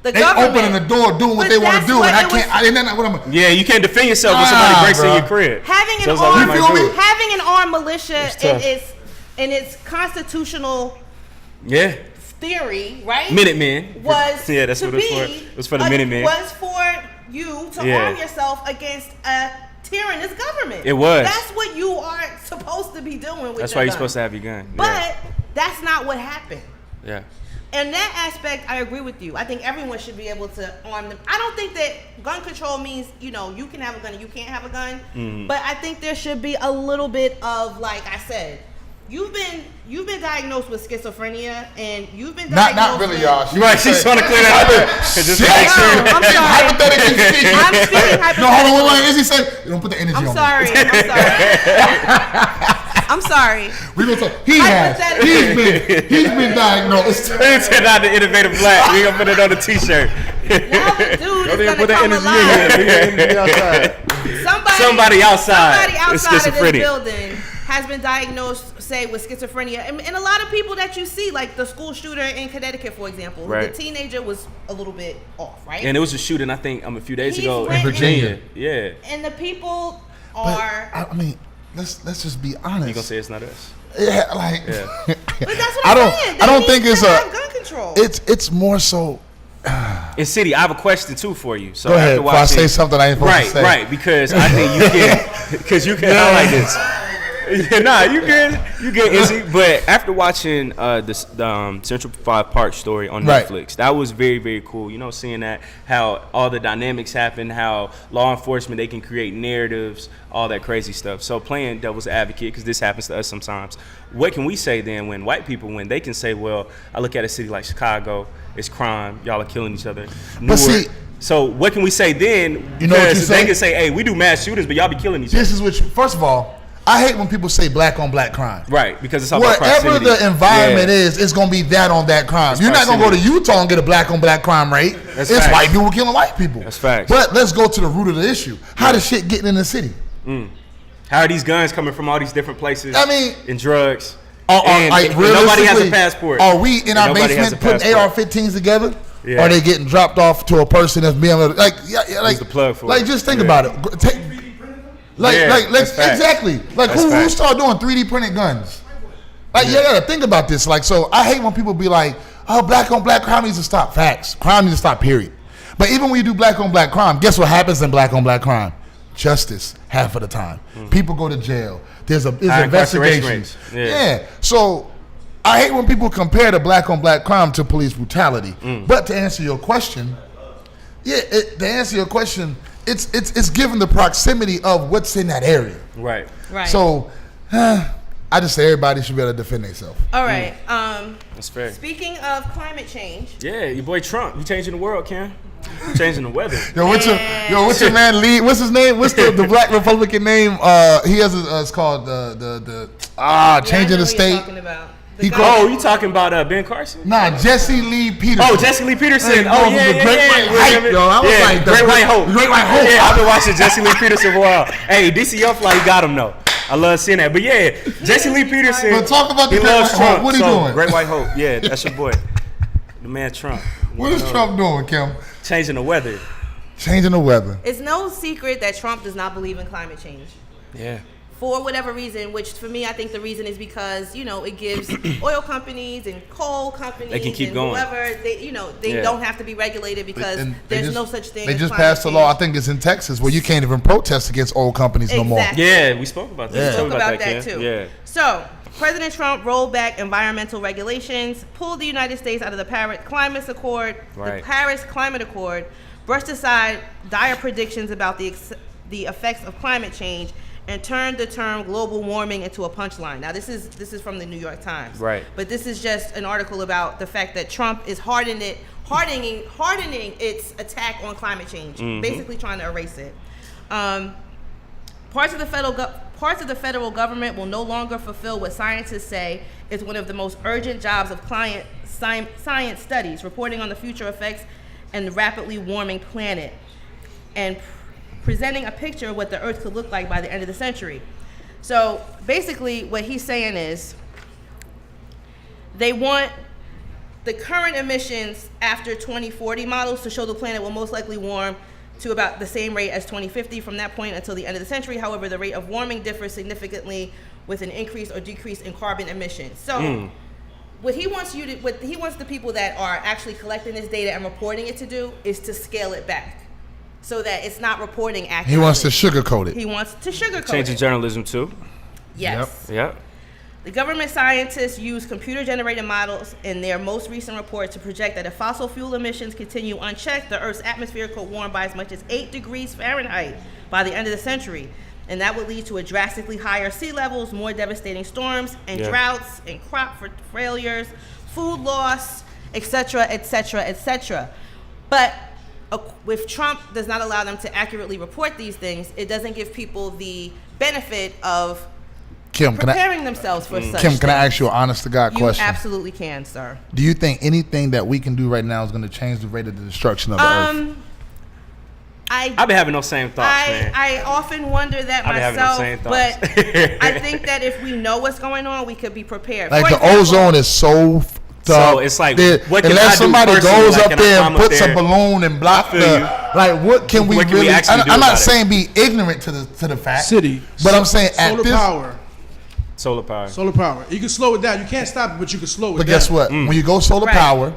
the they government opening the door, doing what But they want to that's do, what and I it can't. was- And then what I'm. Yeah, you can't defend yourself when somebody Nah, breaks in bro. your crib. having an So it's like, you might armed do it. having an armed militia It's tough. in its constitutional Yeah, theory, right? Minutemen. was Yeah, that's to what it was be for. It was for the Minutemen. Was for you to Yeah. arm yourself against a tyrannous government. It was. That's what you are supposed to be doing with That's your why you're gun. supposed to have your gun. But that's not what happened. yeah. In that aspect, I agree with you. I think everyone should be able to arm them. I don't think that gun control means, you can have a gun and you can't have a gun. Mm-hmm. But I think there should be a little bit of, like I said, you've been diagnosed with schizophrenia, and you've been diagnosed Not really, with, y'all. You're right. She's trying to clear that up. Just to make sure. No, I'm sorry. Hypothetically speaking. I'm speaking hypothetically. No, hold on, wait. Izzy said, "Don't put the energy I'm on." sorry. I'm sorry. We gonna talk. He's been diagnosed. It's not the innovative black. We gonna put it on a T-shirt. Now the dude is gonna put that come energy alive. in outside. Somebody outside Somebody is outside of this schizophrenic. building has been diagnosed, say, with schizophrenia, and a lot of people that you see, like the school shooter in Connecticut, for example, Right. the teenager was a little bit off, right? And it was a shooting, I think, a few days He's ago went in Virginia. in- Yeah. and the people But are. I mean, let's just be honest. You gonna say it's not us? Yeah, like. Yeah. But that's what I I'm don't- saying. I don't They think need it's to a- have gun control. It's more so. And City, I have a question too for you. So Go ahead. after Before I watching- say something I ain't supposed right, to say. right, because I think you can, because you can highlight this. Nah, you good, Izzy. But after watching the Central 5 Park story on Right. Netflix, that was very, very cool. Seeing that, how all the dynamics happen, how law enforcement, they can create narratives, all that crazy stuff. So playing devil's advocate, because this happens to us sometimes, what can we say then when white people, when they can say, well, I look at a city like Chicago, it's crime, y'all are killing each other. But see- So what can we say then? You know what Because you they say? can say, hey, we do mass shootings, but y'all be killing each other. This is what. First of all, I hate when people say black on black crime. Right, because it's all about Whatever proximity. the environment Yeah. is, it's gonna be that on that crime. It's You're not gonna go to proximity. Utah and get a black on black crime rate. That's it's facts. white people killing white people. That's facts. But let's go to the root of the issue. How does shit getting in the city? How are these guns coming from all these different places? I mean- and drugs. Like, And nobody has a realistically, passport. Are we in And our nobody has basement a putting passport. AR-15s together? Yeah. Or are they getting dropped off to a person that's being like Who's the plug for like it? just think Yeah. about it. Take, Yeah, that's facts. exactly. Like That's who facts. started doing 3D printed guns? Like you gotta think about this. Like so, I hate when people be like, "Oh, black on black crime needs to stop." Facts. Crime needs to stop. Period. But even when you do black on black crime, guess what happens in black on black crime? Justice half of the time. People go to jail. There's investigations. Yeah. So I hate when people compare the black on black crime to police brutality. But to answer your question, it's given the proximity of what's in that area. Right. So I just say everybody should be able to defend themselves. All right. That's fair. Speaking of climate change. Yeah, your boy Trump. He changing the world, Cam. Changing the weather. What's your man Lee? What's his name? What's the black Republican name? He has it's called changing the state. You talking about Ben Carson? Nah, Jesse Lee Peterson. Oh, Jesse Lee Peterson. The Great White Hype, yo. I was like, Great White Hope. Great White Hope. Yeah, I've been watching Jesse Lee Peterson for a while. Hey, DC Young Fly, he got him though. I love seeing that. But yeah, Jesse Lee Peterson. But talk about the he Great loves White Trump. Hope. What he doing? Great White Hope. Yeah, that's your boy. The man Trump. What is Trump doing, Kim? Changing the weather. Changing the weather. It's no secret that Trump does not believe in climate change. Yeah. For whatever reason, which for me, I think the reason is because, it gives oil companies and coal companies they can keep and going. whoever, they don't have to be regulated because there's no such thing They as just climate passed a change. law, I think it's in Texas, where you can't even protest against oil companies no more. Yeah, we spoke about that. We spoke about that too. Yeah. So, President Trump rolled back environmental regulations, pulled the United States out of the Paris Climate Accord, brushed aside dire predictions about the effects of climate change, and turned the term global warming into a punchline. Now, this is from the New York Times. Right. But this is just an article about the fact that Trump is hardening its attack on climate change, basically trying to erase it. Parts of the federal government will no longer fulfill what scientists say is one of the most urgent jobs of science studies, reporting on the future effects and the rapidly warming planet, and presenting a picture of what the Earth could look like by the end of the century. So basically what he's saying is they want the current emissions after 2040 models to show the planet will most likely warm to about the same rate as 2050 from that point until the end of the century. However, the rate of warming differs significantly with an increase or decrease in carbon emissions. So what he wants the people that are actually collecting this data and reporting it to do is to scale it back, so that it's not reporting accurately. He wants to sugarcoat it. He wants to sugarcoat Changing it. journalism too. Yes. Yep. The government scientists use computer-generated models in their most recent report to project that if fossil fuel emissions continue unchecked, the Earth's atmosphere could warm by as much as 8 degrees Fahrenheit by the end of the century. And that would lead to a drastically higher sea levels, more devastating storms, and droughts, and crop failures, food loss, etc., etc., etc. But if Trump does not allow them to accurately report these things, it doesn't give people the benefit of preparing themselves for such Kim, can I ask you an honest-to-God question? You absolutely can, sir. Do you think anything that we can do right now is going to change the rate of the destruction of the Earth? I've been having those same thoughts, man. I often wonder that myself, but I think that if we know what's going on, we could be prepared. Like the ozone is so So it's like, what can unless I do somebody personally, goes like, up can I there climb and up puts a there? balloon and block what can we really? actually do I'm not about saying be ignorant to the fact, City, but I'm saying at solar this. power. Solar power. You can slow it down. You can't stop it, but you can slow it down. But guess what? When you go solar power,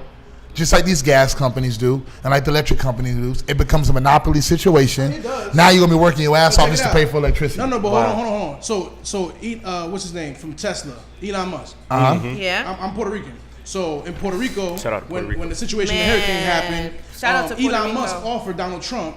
just like these gas companies do, and like the electric companies do, it becomes a monopoly situation. It does. Now you're gonna be working your ass off just to out. pay for electricity. No, but hold on. So what's his name from Tesla? Elon Musk. Yeah. I'm Puerto Rican. So in Puerto Rico, Shout out to Puerto Rico. when the situation, the hurricane happened, Shout out to Puerto Elon Rico. Musk offered Donald Trump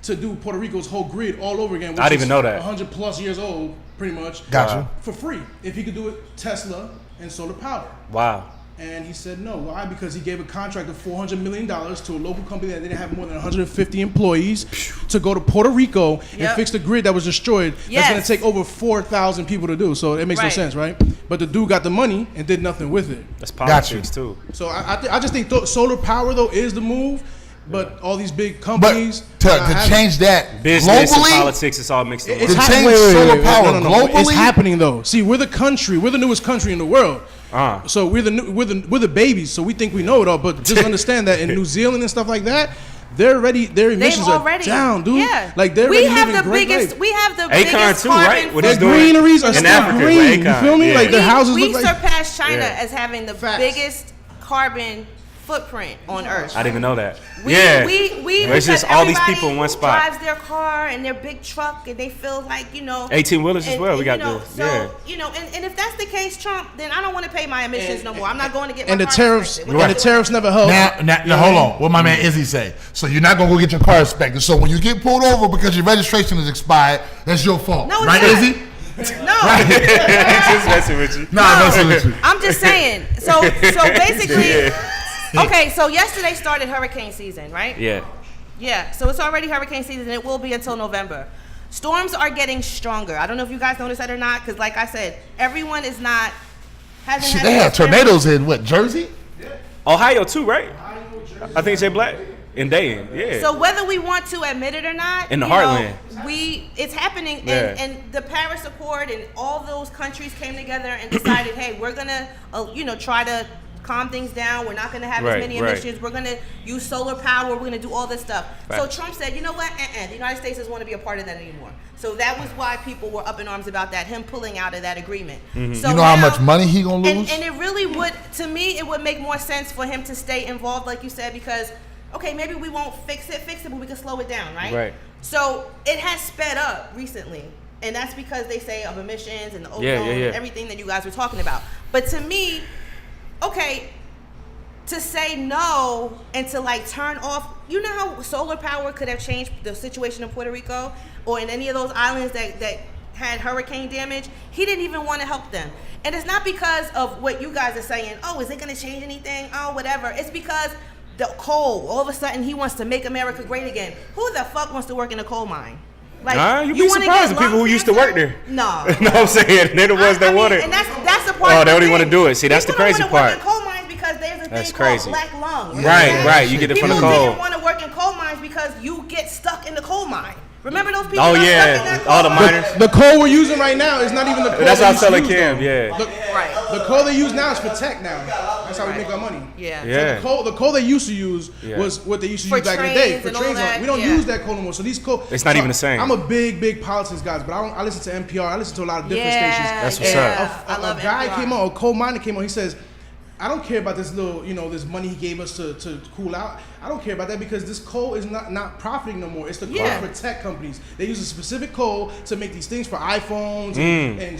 to do Puerto Rico's whole grid all over again. Which I didn't even know that. 100 plus years old, pretty much. Gotcha. For free, if he could do it Tesla and solar power. Wow. And he said no. Why? Because he gave a contract of $400 million to a local company that didn't have more than 150 employees to go to Puerto Rico and fix the grid that was destroyed. Yes. That's going to take over 4,000 people to do. So it makes no Right. sense, right? But the dude got the money and did nothing with it. That's politics too. So I just think solar power, though, is the move. But all these big But companies... to change that Business and globally, politics, it's all mixed in. To change solar power globally? It's happening though. See, we're the country. We're the newest country in the world. So we're the babies. So we think we know it all. But just understand that in New Zealand and stuff like that, they're ready. Their emissions are down, dude. Yeah. Like they're we already have living the great biggest. life. We have the Akon biggest too, carbon right? What Their he's doing greeneries are in still Africa, green. Akon. You feel me? Yeah. Like their houses we look like surpassed China Yeah. as having the Facts. biggest carbon footprint on Earth. I didn't even know that. We It's just because all these everybody people in one spot. drives their car and their big truck, and they feel like 18-wheelers as well. We got and if that's the case, Trump, then I don't want to pay my emissions no more. I'm not going to get my And the car tariffs inspected. and the tariffs never help. Now, hold on. What my man Izzy say? So you're not gonna go get your car inspected. So when you get pulled over because your registration is expired, that's your fault, No, it's right, not. Izzy? No. Just messing with you. Nah, I'm messing with you. I'm just saying. So basically, okay. So yesterday started hurricane season, right? Yeah. Yeah. So it's already hurricane season. It will be until November. Storms are getting stronger. I don't know if you guys noticed that or not, because like I said, everyone is not. Hasn't Shit, had they the have tornadoes in what, Jersey? Ohio too, right? I think Jay Black in Dayton. Yeah. So whether we want to admit it or not, In the you know, heartland. it's happening, Yeah. and the Paris Accord and all those countries came together and decided, hey, we're gonna, try to calm things down. We're not gonna have as many emissions. We're gonna use solar power. We're gonna do all this stuff. So Trump said, you know what? The United States doesn't want to be a part of that anymore. So that was why people were up in arms about that, him pulling out of that agreement. So You know how much money he gonna lose? And it really would, to me, it would make more sense for him to stay involved, like you said, because, okay, maybe we won't fix it, but we can slow it down, right? Right. So it has sped up recently, and that's because they say of emissions and the ozone and everything that you guys were talking about. But to me, okay, to say no and to like turn off, you know how solar power could have changed the situation in Puerto Rico or in any of those islands that had hurricane damage? He didn't even want to help them. And it's not because of what you guys are saying, oh, is it going to change anything? Oh, whatever. It's because the coal, all of a sudden he wants to make America great again. Who the fuck wants to work in a coal mine? Like, you'd be wanna surprised get the people who lung used to work there. No. No, I'm saying they're the ones that want it. And that's the part. Oh, they only want to do it. See, that's the crazy People don't part. wanna work in coal mines because there's a That's thing crazy. called black lung. Right. You get it from the People coal. didn't want to work in coal mines because you get stuck in the coal mine. Remember those people? Oh that yeah, stuck in that all the coal mine? miners. The coal we're using right now is not even the coal. That's they how I used to tell use, Cam. though. Yeah. Right. The coal they use now is for tech now. That's how we make our money. Yeah. Yeah. The coal they used to use was what they used to For use back in the day trains for and all trains. that, We don't yeah. use that coal no more. So these coal. It's not even the same. I'm a big politics guy, but I listen to NPR. I listen to a lot of different stations. That's what's yeah. A I love guy NPR. came on, a coal miner came on. He says, I don't care about this little, this money he gave us to cool out. I don't care about that because this coal is not profiting no more. It's the coal Yeah. for tech companies. They use a specific coal to make these things for iPhones and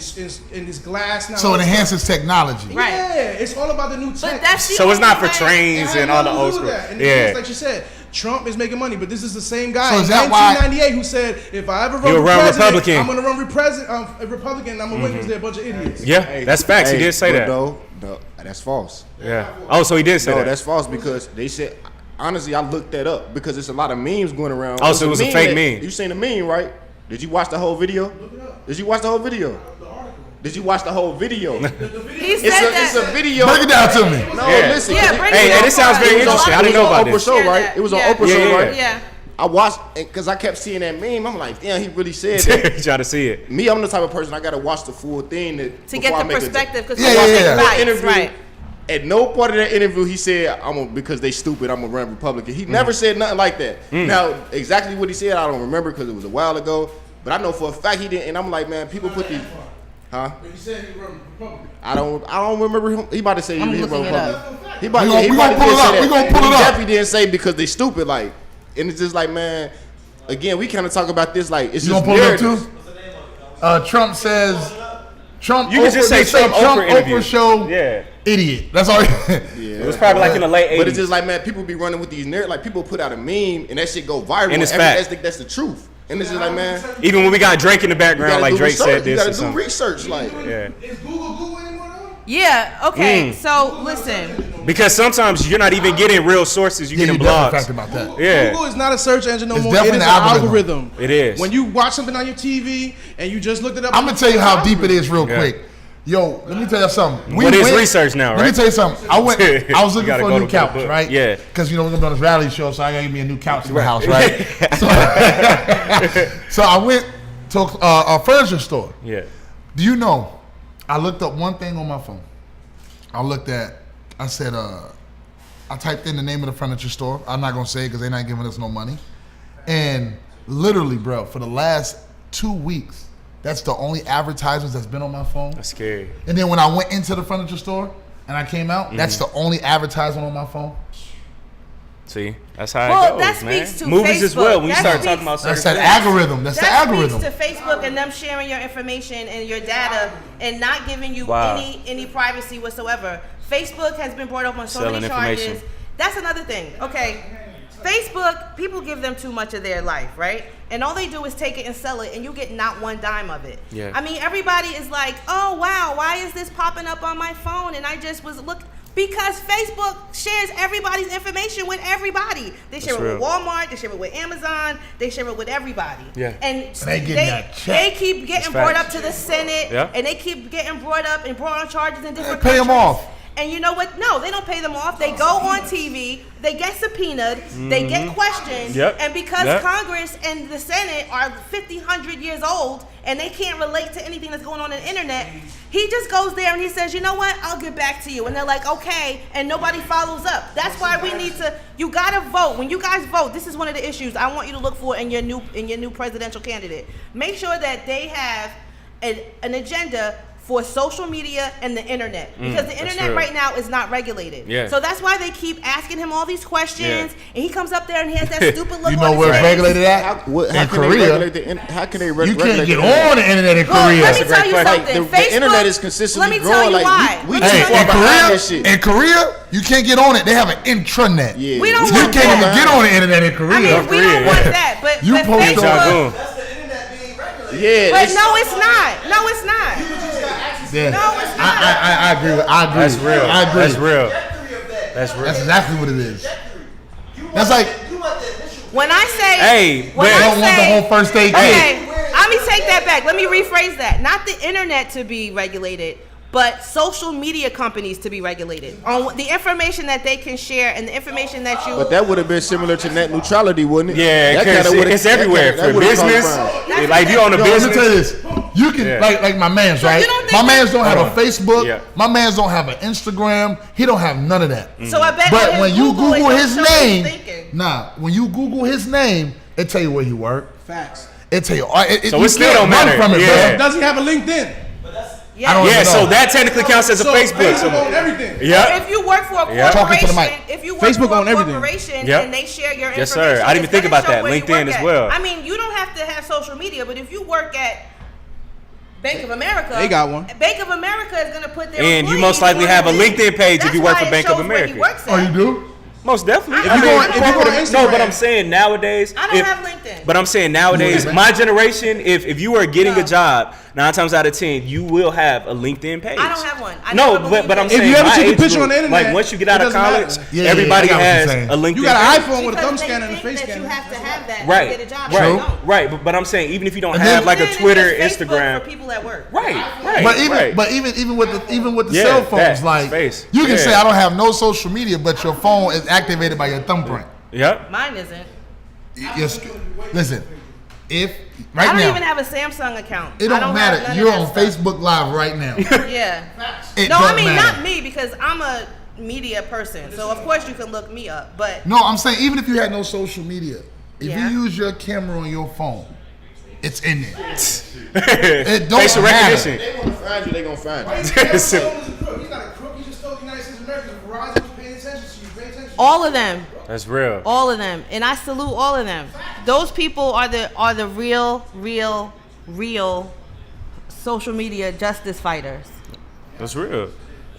this glass now. So it enhances technology. Right. Yeah, it's all about the new tech. But that's the So it's not for only way- trains It and had all the nothing to old do school. with that. And Yeah. like you said, Trump is making money, but this is the same guy So in is that why- 1998 who said, if I ever run He'll for run president, Republican. I'm going to run Republican, and I'm going to win because they're a bunch of idiots. Yeah, that's facts. He did say that. No, that's false. Yeah. Oh, so he did say No, that. that's false because they said. Honestly, I looked that up because it's a lot of memes going around. Oh, so it was a fake that- meme. You seen the meme, right? Did you watch the whole video? Did you watch the whole video? Did you watch the whole video? He said It's that. a video. Break it down to me. No, Yeah. listen. Yeah, 'cause break Hey, it down this sounds for very us. interesting. I didn't it was know on about Oprah this. show, Yeah, right? It was on yeah. Oprah Yeah, show, yeah, right? Yeah. I watched because I kept seeing that meme. I'm like, damn, he really said that. Try to see it. Me, I'm the type of person I gotta watch the full thing To before get I the make a perspective, because Yeah, yeah, yeah. facts, interview. right? At no part of that interview he said, because they stupid, I'm gonna run Republican. He never said nothing like that. Now, exactly what he said, I don't remember because it was a while ago. But I know for a fact he didn't. And I'm like, man, people put these, huh? But he said he run Republican. I don't remember him. He about to say he run looking it Republican. He We gonna did pull it say up. that. We gonna But pull he it up. definitely didn't say because they stupid. Like, and it's just like, man, again, we kind of talk about this like it's You just gonna pull it up narratives. too? Trump says. Trump. You can just say Trump Oprah interview. show. Yeah. Idiot. That's all. It was probably like in the late 80s. But it's just like, man, people be running with these narratives. Like, people put out a meme and that shit go viral. And it's fact. That's the truth. And it's just like, man, Even when we got Drake in the you background, gotta like do Drake research. said You this gotta or do something. research. Like, Yeah. Is Google anymore though? Yeah. Okay. So listen. Because sometimes you're not even getting real sources. You're Yeah, getting you're definitely blogs. fact about that. Yeah. Google is not a search engine no It's more. It is definitely an an algorithm. algorithm. It is. When you watch something on your TV and you just looked it up, I'm gonna tell you how deep it is real Yeah. quick. Yo, let me tell you something. What is research now, Let me right? tell you something. I was You looking gotta for go a new to get a couch, book. right? Yeah. Because we're gonna be on this rally show, so I gotta give me a new couch in the house, right? So I went to a furniture store. Yeah. Do you know? I looked up one thing on my phone. I said, I typed in the name of the furniture store. I'm not gonna say it because they're not giving us no money. And literally, bro, for the last 2 weeks, that's the only advertisements that's been on my phone. That's scary. And then when I went into the furniture store, and I came out, that's the only advertisement on my phone. See, that's how Well, it that goes, man. speaks to Movies as Facebook. well. When you That start speaks- talking about certain That's that things. algorithm. That's the That algorithm. speaks to Facebook and them sharing your information and your data and not giving you Wow. any privacy whatsoever. Facebook has been brought up on so Selling many information. charges. That's another thing. Okay. Facebook, people give them too much of their life, right? And all they do is take it and sell it, and you get not one dime of it. Yeah. I mean, everybody is like, oh, wow, why is this popping up on my phone? And I just was looking. Because Facebook shares everybody's information with everybody. They share That's it with real. Walmart, they share it with Amazon, they share it with everybody. Yeah. And they getting that check. they keep getting That's brought facts. up to the Senate, Yeah. and they keep getting brought up and brought on charges in different Pay 'em countries. off. And you know what? No, they don't pay them off. They go on TV, they get subpoenaed, they get questioned, Yep. and because Yep. Congress and the Senate are 50, 100 years old and they can't relate to anything that's going on the internet, he just goes there and he says, you know what? I'll get back to you. And they're like, okay, and nobody follows up. That's why we need to, you gotta vote. When you guys vote, this is one of the issues I want you to look for in your new presidential candidate. Make sure that they have an agenda for social media and the internet, because the internet real. right now is not regulated. Yeah. So that's why they keep asking him all these questions, and he comes up there and he has that stupid look You on know his where it's face. regulated at? How In can they Korea. regulate the how can they You regulate can't get the internet? on the internet in Well, Korea. let me a great tell you question. something. Like, the Facebook, internet is consistently let me growing. tell you Like, why. we Let me Hey, tell you in why. behind this Korea, shit. in Korea, you can't get on it. They have an intranet. Yeah. We don't You want can't even that. get on the internet in Korea. I mean, we don't want that, but You but post Facebook, on- Yeah, but it's- no, it's not. No, it's not. Yeah. No, it's not. I agree. I agree. That's real. I agree. That's real. That's real. That's exactly what it is. That's like When I say, Hey, when man. I I don't want the say, whole first aid kit. okay, let me take that back. Let me rephrase that. Not the internet to be regulated, but social media companies to be regulated on the information that they can share and the information that you. But that would have been similar to net neutrality, wouldn't it? Yeah, That because kinda would've- it's everywhere. that For would've come business, from. like you own a Yo, let me tell you business. this. You can Yeah. like my man's So right. you don't think My that- man's don't have a Hold on. Facebook. Yeah. My man's don't have an Instagram. He don't have none of that. So I bet But on when his you it Google don't his show what he's name, thinking. when you Google his name, it tell you where he work. Facts. It tell you. So you it still can't don't run matter. from it, Yeah. bro. Does he have a LinkedIn? Yeah. I don't Yeah, even so know. that technically counts as a So Facebook. Facebook owns everything. Yeah. If you work for a Yeah. Talking to the corporation, mic. if you work Facebook for a own everything. corporation Yep. and they share your Yes, sir. information, I didn't even it's think gonna about show that. where you LinkedIn work as at. well. I mean, you don't have to have social media, but if you work at Bank of America, They got one. Bank of America is going to put their And you employees most likely on have a the list. LinkedIn page if That's you work why for it Bank of shows where he America. works Oh, at. you do? Most definitely. If you go on- if you go on corporate- no, but Instagram- I'm saying nowadays. I don't have LinkedIn. But I'm saying nowadays, my generation, if you are getting No. a job, 9 times out of 10, you will have a LinkedIn page. I don't have one. I No, never believed but I'm it. If saying you ever my take a age picture group, on the internet, like once you get out it of doesn't college, matter. Yeah, everybody I got what you're has saying. a LinkedIn. You got an page. iPhone with a Because thumb they scanner and a think face that scanner. you have to have that Right, to get a job. right, You don't. right. But I'm saying even if you don't And have then- like a LinkedIn is Twitter, just Facebook Instagram, for people at work. right, right. But right. even with the Yeah, cell phones, that, like space. you can Yeah. say I don't have no social media, but your phone is activated by your thumbprint. Yep. Mine isn't. Yes. Listen, if I right don't now even have a Samsung account. it I don't have matter. none of You're that on stuff. Facebook Live right now. Yeah. It No, I don't mean matter. not me because I'm a media person. So of course you can look me up. But No, I'm saying even if you had no social media, if Yeah. you use your camera on your phone, it's in there. It don't Facial matter. recognition. They want to find you, they gonna find you. He's not a crook. He just told the United States of America Verizon was paying attention to you. Pay attention. all of them, That's real. all of them, and I salute all of them. Those people are the real social media justice fighters. That's real.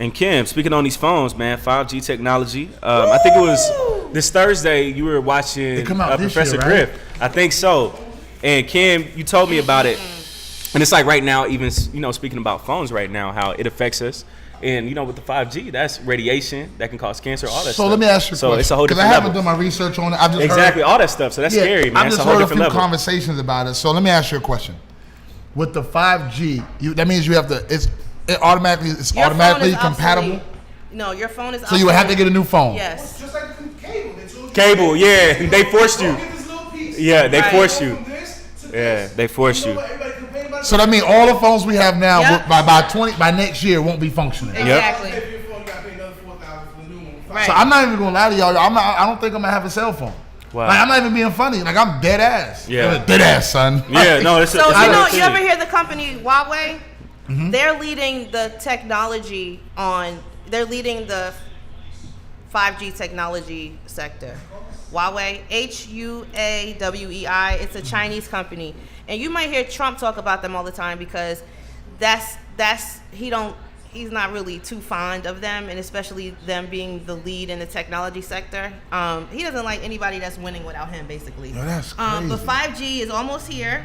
And Kim, speaking on these phones, man, 5G technology. I think it was this Thursday you were watching It come out this Professor year, right? Griff. I think so. And Kim, you told me about it. And it's like right now, even speaking about phones right now, how it affects us. And with the 5G, that's radiation that can cause cancer, all that So stuff. let me ask you a So question. it's a whole Because I different haven't level. done my research on it. I've just Exactly, heard, all that stuff. So that's scary, man. I've It's just a whole heard a few different level. conversations about it. So let me ask you a question. With the 5G, that means you have to. It's automatically Your phone automatically is compatible. obsolete. No, your phone is. So you would have to get a new phone. Yes. Just like the cable. They told you. Cable, yeah. They forced you. Get this little piece. Yeah, they Right. forced Go you. from this to Yeah, this. they forced You you. know what everybody complain about? So that means all the phones we have now Yep. by next year won't be functioning. Exactly. If your phone, you gotta pay another $4,000 for the new one. Right. So I'm not even gonna lie to y'all. I don't think I'm gonna have a cell phone. Wow. Like I'm not even being funny. Like I'm dead ass. Yeah. I'm dead ass, son. Yeah, no, it's So it's a real you ever thing. hear the company Huawei? They're leading the technology on. they're leading the 5G technology sector. Huawei, Huawei. It's a Chinese company, and you might hear Trump talk about them all the time because he's not really too fond of them, and especially them being the lead in the technology sector. He doesn't like anybody that's winning without him, basically. Yo, that's crazy. But 5G is almost here.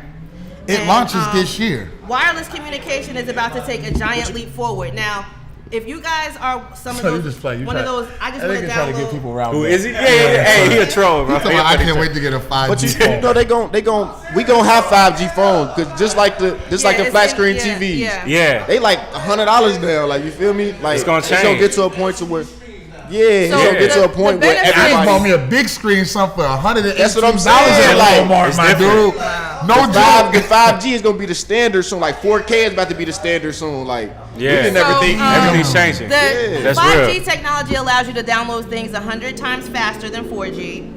It launches this year. Wireless communication is about to take a giant leap forward. Now, if you guys are some of So you those, just play. You one try, of those, I just I want think to you're trying to get download. people around. Who is he? Yeah. Hey, he a troll, bro. I can't wait to get a 5G But you phone. know we gon' have 5G phones because just like the it's flat screen yeah, TVs, yeah. they like $100 now. Like you feel me? Like It's gonna It's gonna change. get to a point to where So it's gonna get to a point the where benefit- I just bought everybody. me a big screen, something for $118 That's what I'm at saying, like, Walmart, it's my different. dude. No The joke. 5G is gonna be the standard soon. Like 4K is about to be the standard soon. Like Yeah. we can never So, think. Everything's changing. The That's 5G real. technology allows you to download things 100 times faster than 4G.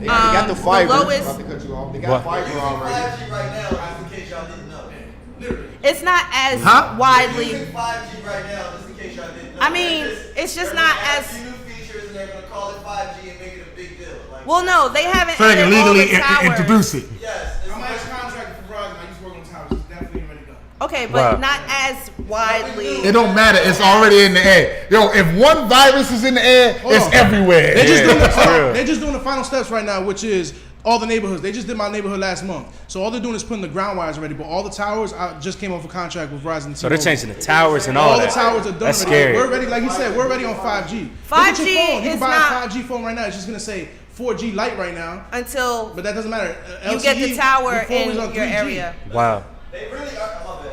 They got the the fiber. lowest- About to cut you off. They got What? fiber already. 5G right now, just in case y'all didn't know. It's not as Huh? widely. 5G right now, just in case y'all didn't know. I mean, it's just not as. new features and they're gonna call it 5G and make it a big deal. Like, Well, no, they haven't. So they can added all legally the towers. introduce it. yes, it's I'm actually contracted for Verizon. I used to work on towers. It's definitely already done. Okay, but Wow. not as widely. It don't matter. It's already in the air. Yo, if one virus is in the air, it's on. everywhere. They're just, Yeah, doing the that's final, real. they're just doing the final steps right now, which is all the neighborhoods. They just did my neighborhood last month. So all they're doing is putting the ground wires already, but all the towers, I just came off a contract with Verizon. So they're changing the towers and all All the that. towers are done That's already. scary. We're ready, like he said, we're ready on 5G. Look at 5G your phone. You can is buy not- a 5G phone right now. It's just gonna say 4G Lite right now, Until but that doesn't matter. you get the tower before it in was on your 3G. area. Wow. they really are. My bad.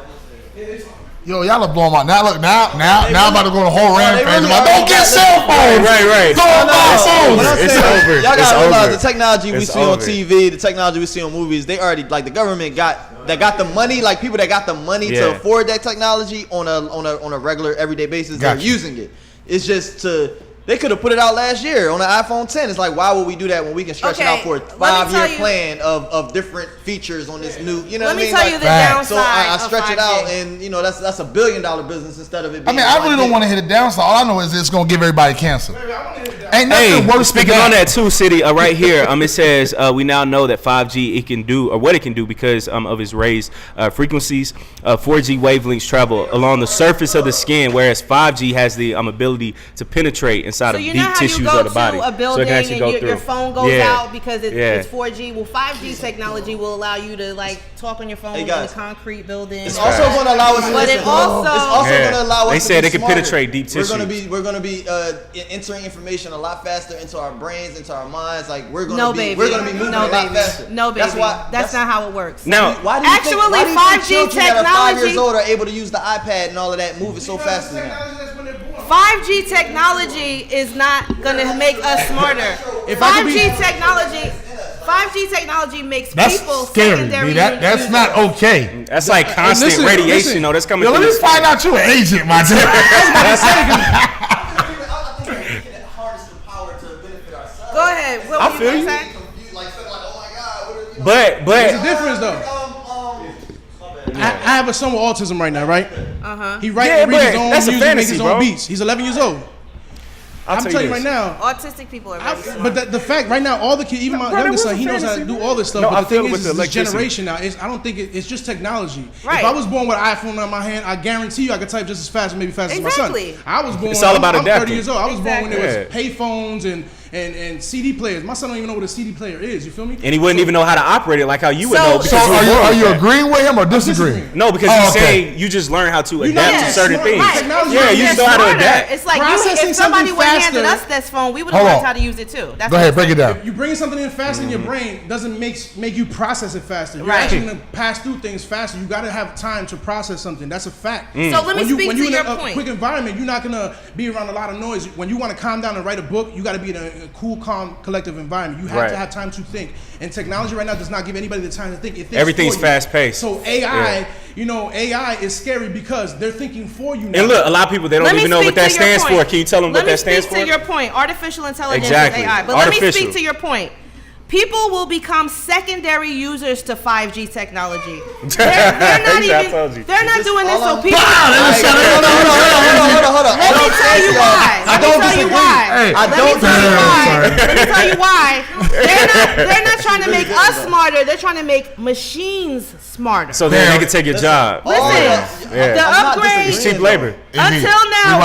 Yo, y'all are blowing my. Now look, now I'm about to go on a whole they rampage. really Like, are. don't get cell phones. Right. Don't buy What phones. I'm It's saying, over. Y'all It's gotta realize over. the technology we It's see on over. TV, the technology we see on movies. They already like the government got the money. Like people that got the money Yeah. to afford that technology on a regular everyday basis. Gotcha. They're using it. It's just they could have put it out last year on the iPhone 10. It's like why would we do that when we can stretch it out for a Okay, let me tell 5-year you- plan of different features on this new. You know Let what I me mean? tell Like, you the Facts. downside. so I of stretch 5G. it out, and you know that's a $1 billion business instead of it. I Being mean, I really don't want to hit a downside. All I know is it's gonna give everybody cancer. Ain't nothing Hey, worse speaking than on that too, City, right here, it says we now know that 5G it can do, or what it can do because of its raised frequencies. 4G wavelengths travel along the surface of the skin, whereas 5G has the ability to penetrate inside So of you deep know how you tissues go of the body. to a So it building can actually and go your through. phone goes Yeah. out because it's Yeah. 4G. Well, 5G technology will allow you to like talk on your phone Hey, in guys. a concrete building. It's also going to allow us. But it listen, also- it's also Yeah. going to allow us. They to said be it can smarter. penetrate deep We're going to tissues. be entering information a lot faster into our brains, into our minds. Like we're going No, to be baby. we're going to be moving No, a lot baby. faster. No, baby. That's why. That's not how it works. Now, Why do you Actually, think, why do you 5G think children that are 5 years technology- old are able to use the iPad and all of that, moving so fast now? 5G technology is not gonna make us smarter. If I could be- 5G technology makes That's people scary. secondary. B. That's users. not okay. that's like constant listen, radiation. listen. though. That's coming Yo, let through me the skin. find out you an agent, my dude. Go ahead. What I were feel gonna you. say? But There's a difference though. I have a son with autism right now, right? He writes Yeah, and reads his but own that's a music, makes fantasy, his bro. own beats. He's 11 years old. I'm tell telling you this. right now. Autistic people are very smart. But the fact right now, all the kids, even my Brother, youngest what's son, he a knows how to fantasy, do all this stuff. No, but I the feel thing it with is, the this electricity. generation now, I don't think it's just technology. Right. If I was born with an iPhone in my hand, I guarantee you I could type just as fast or maybe faster Exactly. as my son. I was born. It's all about I'm 30 adapting. years old. I was born when there was Exactly. payphones and CD players. My son don't even know what a CD player is. You feel me? and he wouldn't even know how to operate it like how you would So- know. Because So you were are you, born are with you that. agreeing with him or disagreeing? No, because Oh, he's okay. saying you just learn how to know adapt how to to certain smart- things. right. Technology Yeah, you gets just know how to Smarter. adapt. It's like Processing if somebody something would have handed us faster- this phone, we would have Hold learned on. how to use it too. That's Go what ahead, I'm break it saying. down. You bringing something in faster in your brain doesn't make you process it faster. You're Right. actually gonna pass through things faster. You got to have time to process something. That's a fact. So let me speak when to you're your in a point. quick environment, you're not gonna be around a lot of noise. When you want to calm down and write a book, you got to be in a cool, calm, collective environment. You have Right. to have time to think. And technology right now does not give anybody the time to think. It thinks Everything's for you. fast-paced. So AI, AI is scary because they're thinking for you now. And look, a lot of people they don't Let me even know speak what that to your stands point. for. Can you tell them what that stands Let for? me speak to your point. Artificial intelligence Exactly. is AI. But let me Artificial. speak to your point. People will become secondary users to 5G technology. They're not even. They're not doing this so people. Hold on. Let me tell you why. Let me tell you why. They're not trying to make us smarter. They're trying to make machines smarter. So then they can take your job. Listen, the upgrade. It's cheap labor. Until now,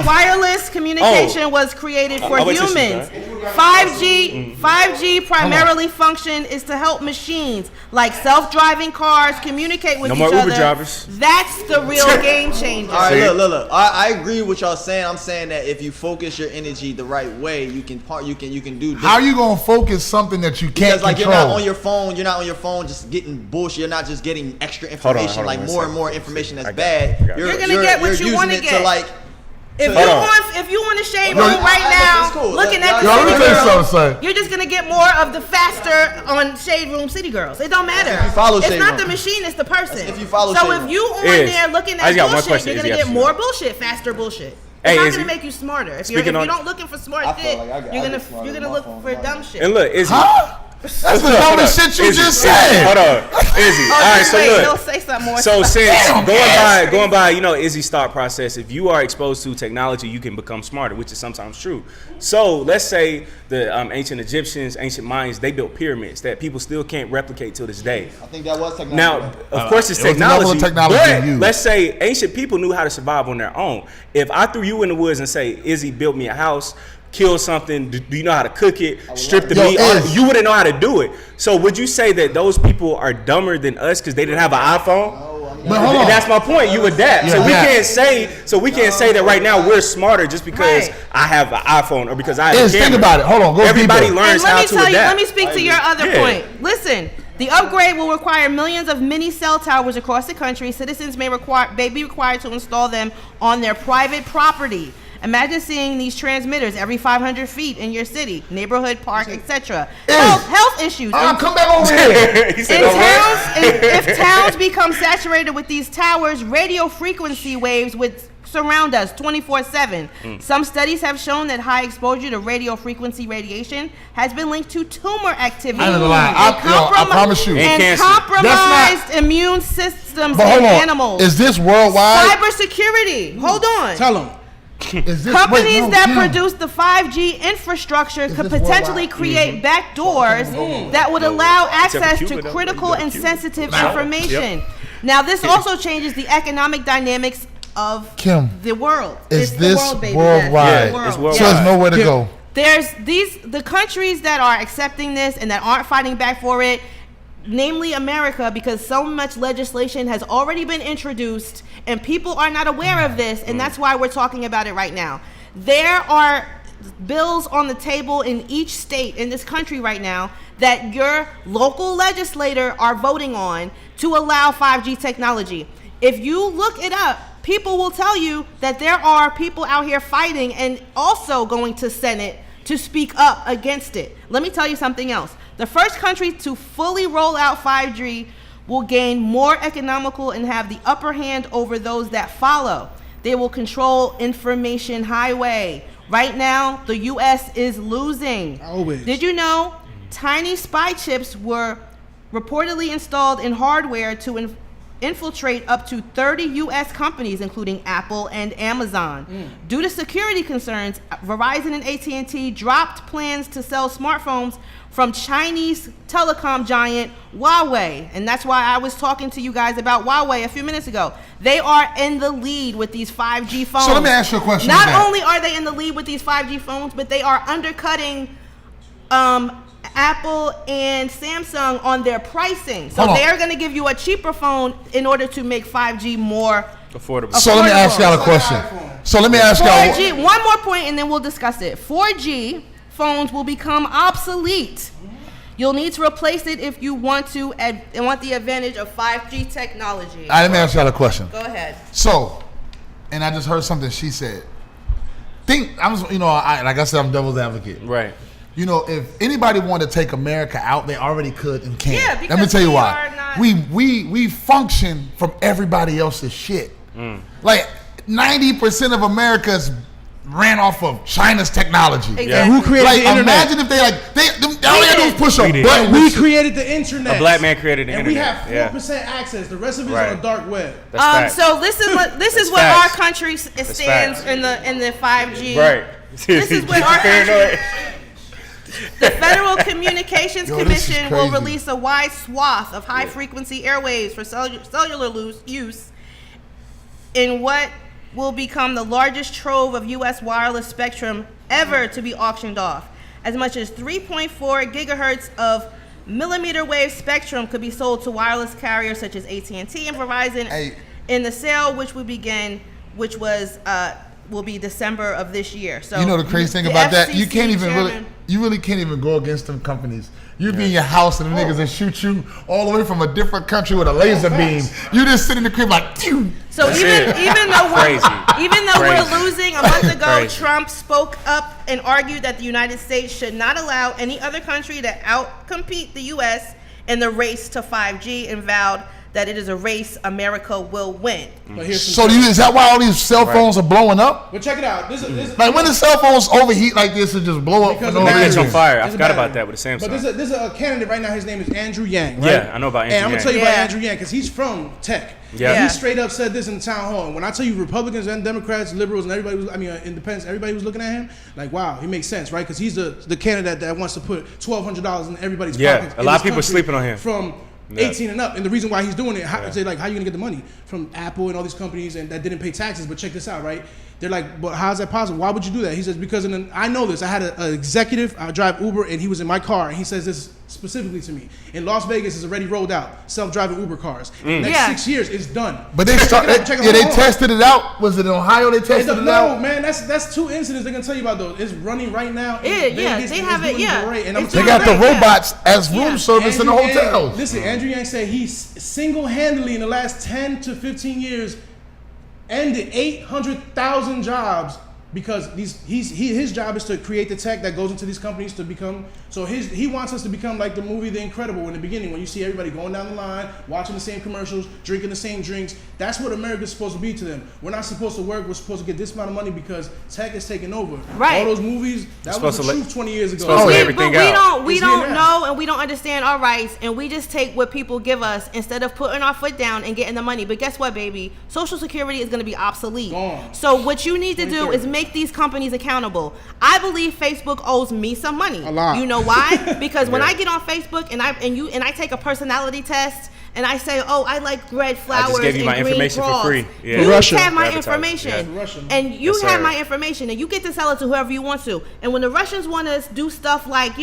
wireless communication was created for humans. 5G primarily function is to help machines like self-driving cars communicate with each other. No more Uber drivers. That's the real game changer. All right, look. I agree with y'all saying. I'm saying that if you focus your energy the right way, you can do. How are you gonna focus something that you can't Because control? you're not on your phone just getting bullshit. You're not just getting extra information, Hold on more and more information that's bad. You're gonna get what you want to get. If you want to shade room right now, looking at the let me tell you something, son. you're just gonna get more of the faster on Shade Room City Girls. It don't matter. It's not the machine, it's the person. If you follow so Shade if Room. you on there looking at bullshit, you're gonna get more bullshit, faster bullshit. It's not gonna make you smarter. If you're not looking for smart shit, you're gonna look for dumb shit. And look, Izzy. That's the dumbest shit you just said. Hold on, Izzy. All right, so look. He'll say something more. So since going by, Izzy's thought process, if you are exposed to technology, you can become smarter, which is sometimes true. So let's say the ancient Egyptians, ancient Mayans, they built pyramids that people still can't replicate till this day. I think that was technology. Now, of course, it's technology, but let's say ancient people knew how to survive on their own. If I threw you in the woods and say, Izzy built me a house, kill something, do you know how to cook it, strip the meat, you wouldn't know how to do it. So would you say that those people are dumber than us because they didn't have an iPhone? But hold on. That's my point. You adapt. So we can't say that right now we're smarter just because I have an iPhone or because I have a camera. Think about it. Hold on. Go Everybody learns how to adapt. Let me speak to your other point. Listen. The upgrade will require millions of mini cell towers across the country. Citizens may be required to install them on their private property. Imagine seeing these transmitters every 500 feet in your city, neighborhood, park, etc. Health issues. Come back over here. If towns become saturated with these towers, radio frequency waves would surround us 24/7. Some studies have shown that high exposure to radio frequency radiation has been linked to tumor activity. I promise you. And compromised immune systems in animals. Is this worldwide? Cybersecurity. Hold on. Tell them. Companies that produce the 5G infrastructure could potentially create backdoors that would allow access to critical and sensitive information. Now, this also changes the economic dynamics of the world. Is it's this the world, baby. worldwide? It's worldwide. So there's nowhere to go. There's the countries that are accepting this and that aren't fighting back for it, namely America, because so much legislation has already been introduced and people are not aware of this, and that's why we're talking about it right now. There are bills on the table in each state in this country right now that your local legislator are voting on to allow 5G technology. If you look it up, people will tell you that there are people out here fighting and also going to Senate to speak up against it. Let me tell you something else. The first country to fully roll out 5G will gain more economical and have the upper hand over those that follow. They will control information highway. Right now, the U.S. is losing. Always. Did you know tiny spy chips were reportedly installed in hardware to infiltrate up to 30 U.S. companies, including Apple and Amazon. Due to security concerns, Verizon and AT&T dropped plans to sell smartphones from Chinese telecom giant Huawei. And that's why I was talking to you guys about Huawei a few minutes ago. They are in the lead with these 5G phones. So let me ask you a question. Not only are they in the lead with these 5G phones, but they are undercutting Apple and Samsung on their pricing. So they're going to give you a cheaper phone in order to make 5G more affordable. So let me ask y'all a question. So let me ask y'all. 4G, one more point and then we'll discuss it. 4G phones will become obsolete. You'll need to replace it if you want to and want the advantage of 5G technology. Let me ask y'all a question. Go ahead. So, and I just heard something she said. Like I said, I'm devil's advocate. Right. You know, if anybody wanted to take America out, they already could and can. Yeah, because let me tell you why. are not- We function from everybody else's shit. Like 90% of America's ran off of China's technology. Exactly. And who created Like, the internet? imagine if they all they gotta do is push a We did. button. We created the internet. A black man created the and internet. we have 4% access. The rest of it is Right. on the dark web. That's facts. So this is what That's our facts. country stands facts. in the 5G. Right. This is what our country. Paranoid. The Federal Communications Yo, this is Commission will crazy. release a wide swath of high-frequency airwaves for cellular use in what will become the largest trove of U.S. wireless spectrum ever to be auctioned off. As much as 3.4 gigahertz of millimeter wave spectrum could be sold to wireless carriers such as AT&T and Verizon Hey. in the sale, which will be December of this year. So You know the crazy thing the about that? You FCC can't even chairman- you really can't even go against them companies. You be in your house and the niggas and shoot you all the way from a different country with a laser beam. You just sit in the crib like, phew. So That's even it. even though we're Crazy. we're losing, a month ago Crazy. Trump spoke up and argued that the United States should not allow any other country to outcompete the U.S. in the race to 5G and vowed that it is a race America will win. But here's So is that why all these cell phones are blowing up? But check it out. This is Like when the cell phones overheat like this and just blow up for Because no of that. Catch reason. on fire. I There's a forgot battery. about that with the Samsung. But there's a candidate right now. His name is Andrew Yang. Right? Yeah, I know about Andrew And I'm gonna Yang. tell you about Yeah. Andrew Yang because he's from tech. Yeah. Yeah. He straight up said this in the town hall. And when I tell you Republicans and Democrats, liberals, and everybody was, independents, everybody was looking at him like, wow, he makes sense, right? Because he's the candidate that wants to put $1,200 in everybody's Yeah, pockets. a in lot this of people country sleeping on him. From Yeah. 18 and up. And the reason why he's doing it, say like, how you gonna get the money from Apple and all these companies and that didn't pay taxes? But check this out, right? They're like, but how's that possible? Why would you do that? He says, because I know this. I had an executive, I drive Uber, and he was in my car, and he says this specifically to me. In Las Vegas, is already rolled out self-driving Uber cars. Next Yeah. 6 years, it's done. But they start, Check it out, yeah, they hold on. tested it out. Was it in Ohio they tested it No, out? man, that's two incidents they're gonna tell you about those. It's running right now. in Yeah, yeah, Vegas, they and have it's it, doing yeah. great. And I'm It's They telling got you, the Right, yeah. robots as room Yeah. service in the Andrew Yang- hotels. Listen, Andrew Yang said he single-handedly in the last 10 to 15 years ended 800,000 jobs because his job is to create the tech that goes into these companies to become. So he wants us to become like the movie The Incredible in the beginning when you see everybody going down the line, watching the same commercials, drinking the same drinks. That's what America's supposed to be to them. We're not supposed to work. We're supposed to get this amount of money because tech is taking over. Right. All those movies, that was supposed the to let- truth 20 years ago. supposed to Oh, lay yeah. everything But out. we It's don't here now. know and we don't understand our rights, and we just take what people give us instead of putting our foot down and getting the money. But guess what, baby? Social Security is going to be obsolete. Gone. So what you need to do 2030. is make these companies accountable. I believe Facebook owes me some money. A lot. You know why? Because when Yeah. I get on Facebook and I take a personality test. And I say, oh, I like red flowers gave you and my green information for cross. free. Yeah. You Russia. have my Advertising, information, yeah. Russia. and you Yes, have sir. my information, and you get to sell it to whoever you want to. And when the Russians want to do stuff like,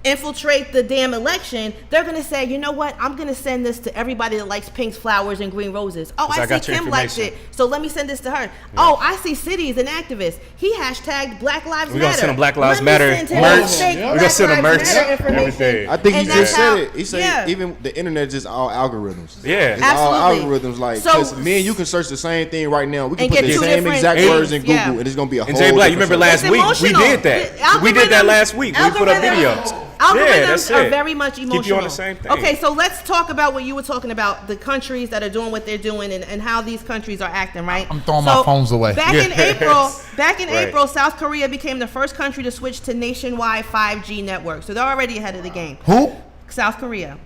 infiltrate the damn election, they're going to say, you know what, I'm going to send this to everybody that likes pink flowers and green roses. Oh, 'Cause I I got see your Kim likes it, information. so let me send this to her. Oh, I see Cities, an activist. He hashtagged Black Lives We Matter. gonna send him Black Lives Let me Matter send him merch. fake We gonna Black send him Lives merch, Matter information. everything. I think he And just that's how- said it. He said yeah. even the internet is just all algorithms. Yeah. It's all Absolutely. algorithms. Like, So- because me and you can search the same thing right now. We can And put get the two same different exact things, words in Google, yeah. and it's gonna be a whole. And Jay Black, you remember different last It's week we emotional. did that. The We did that algorithms- last week. We put up algorithms- videos. Algorithms Yeah, that's are it. very much emotional. Keep you on the same thing. Okay, so let's talk about what you were talking about, the countries that are doing what they're doing and how these countries are acting, right? I'm throwing my phones away. Back in Yes. Right. April, South Korea became the first country to switch to nationwide 5G network. So they're already ahead of the game. Who? South Korea.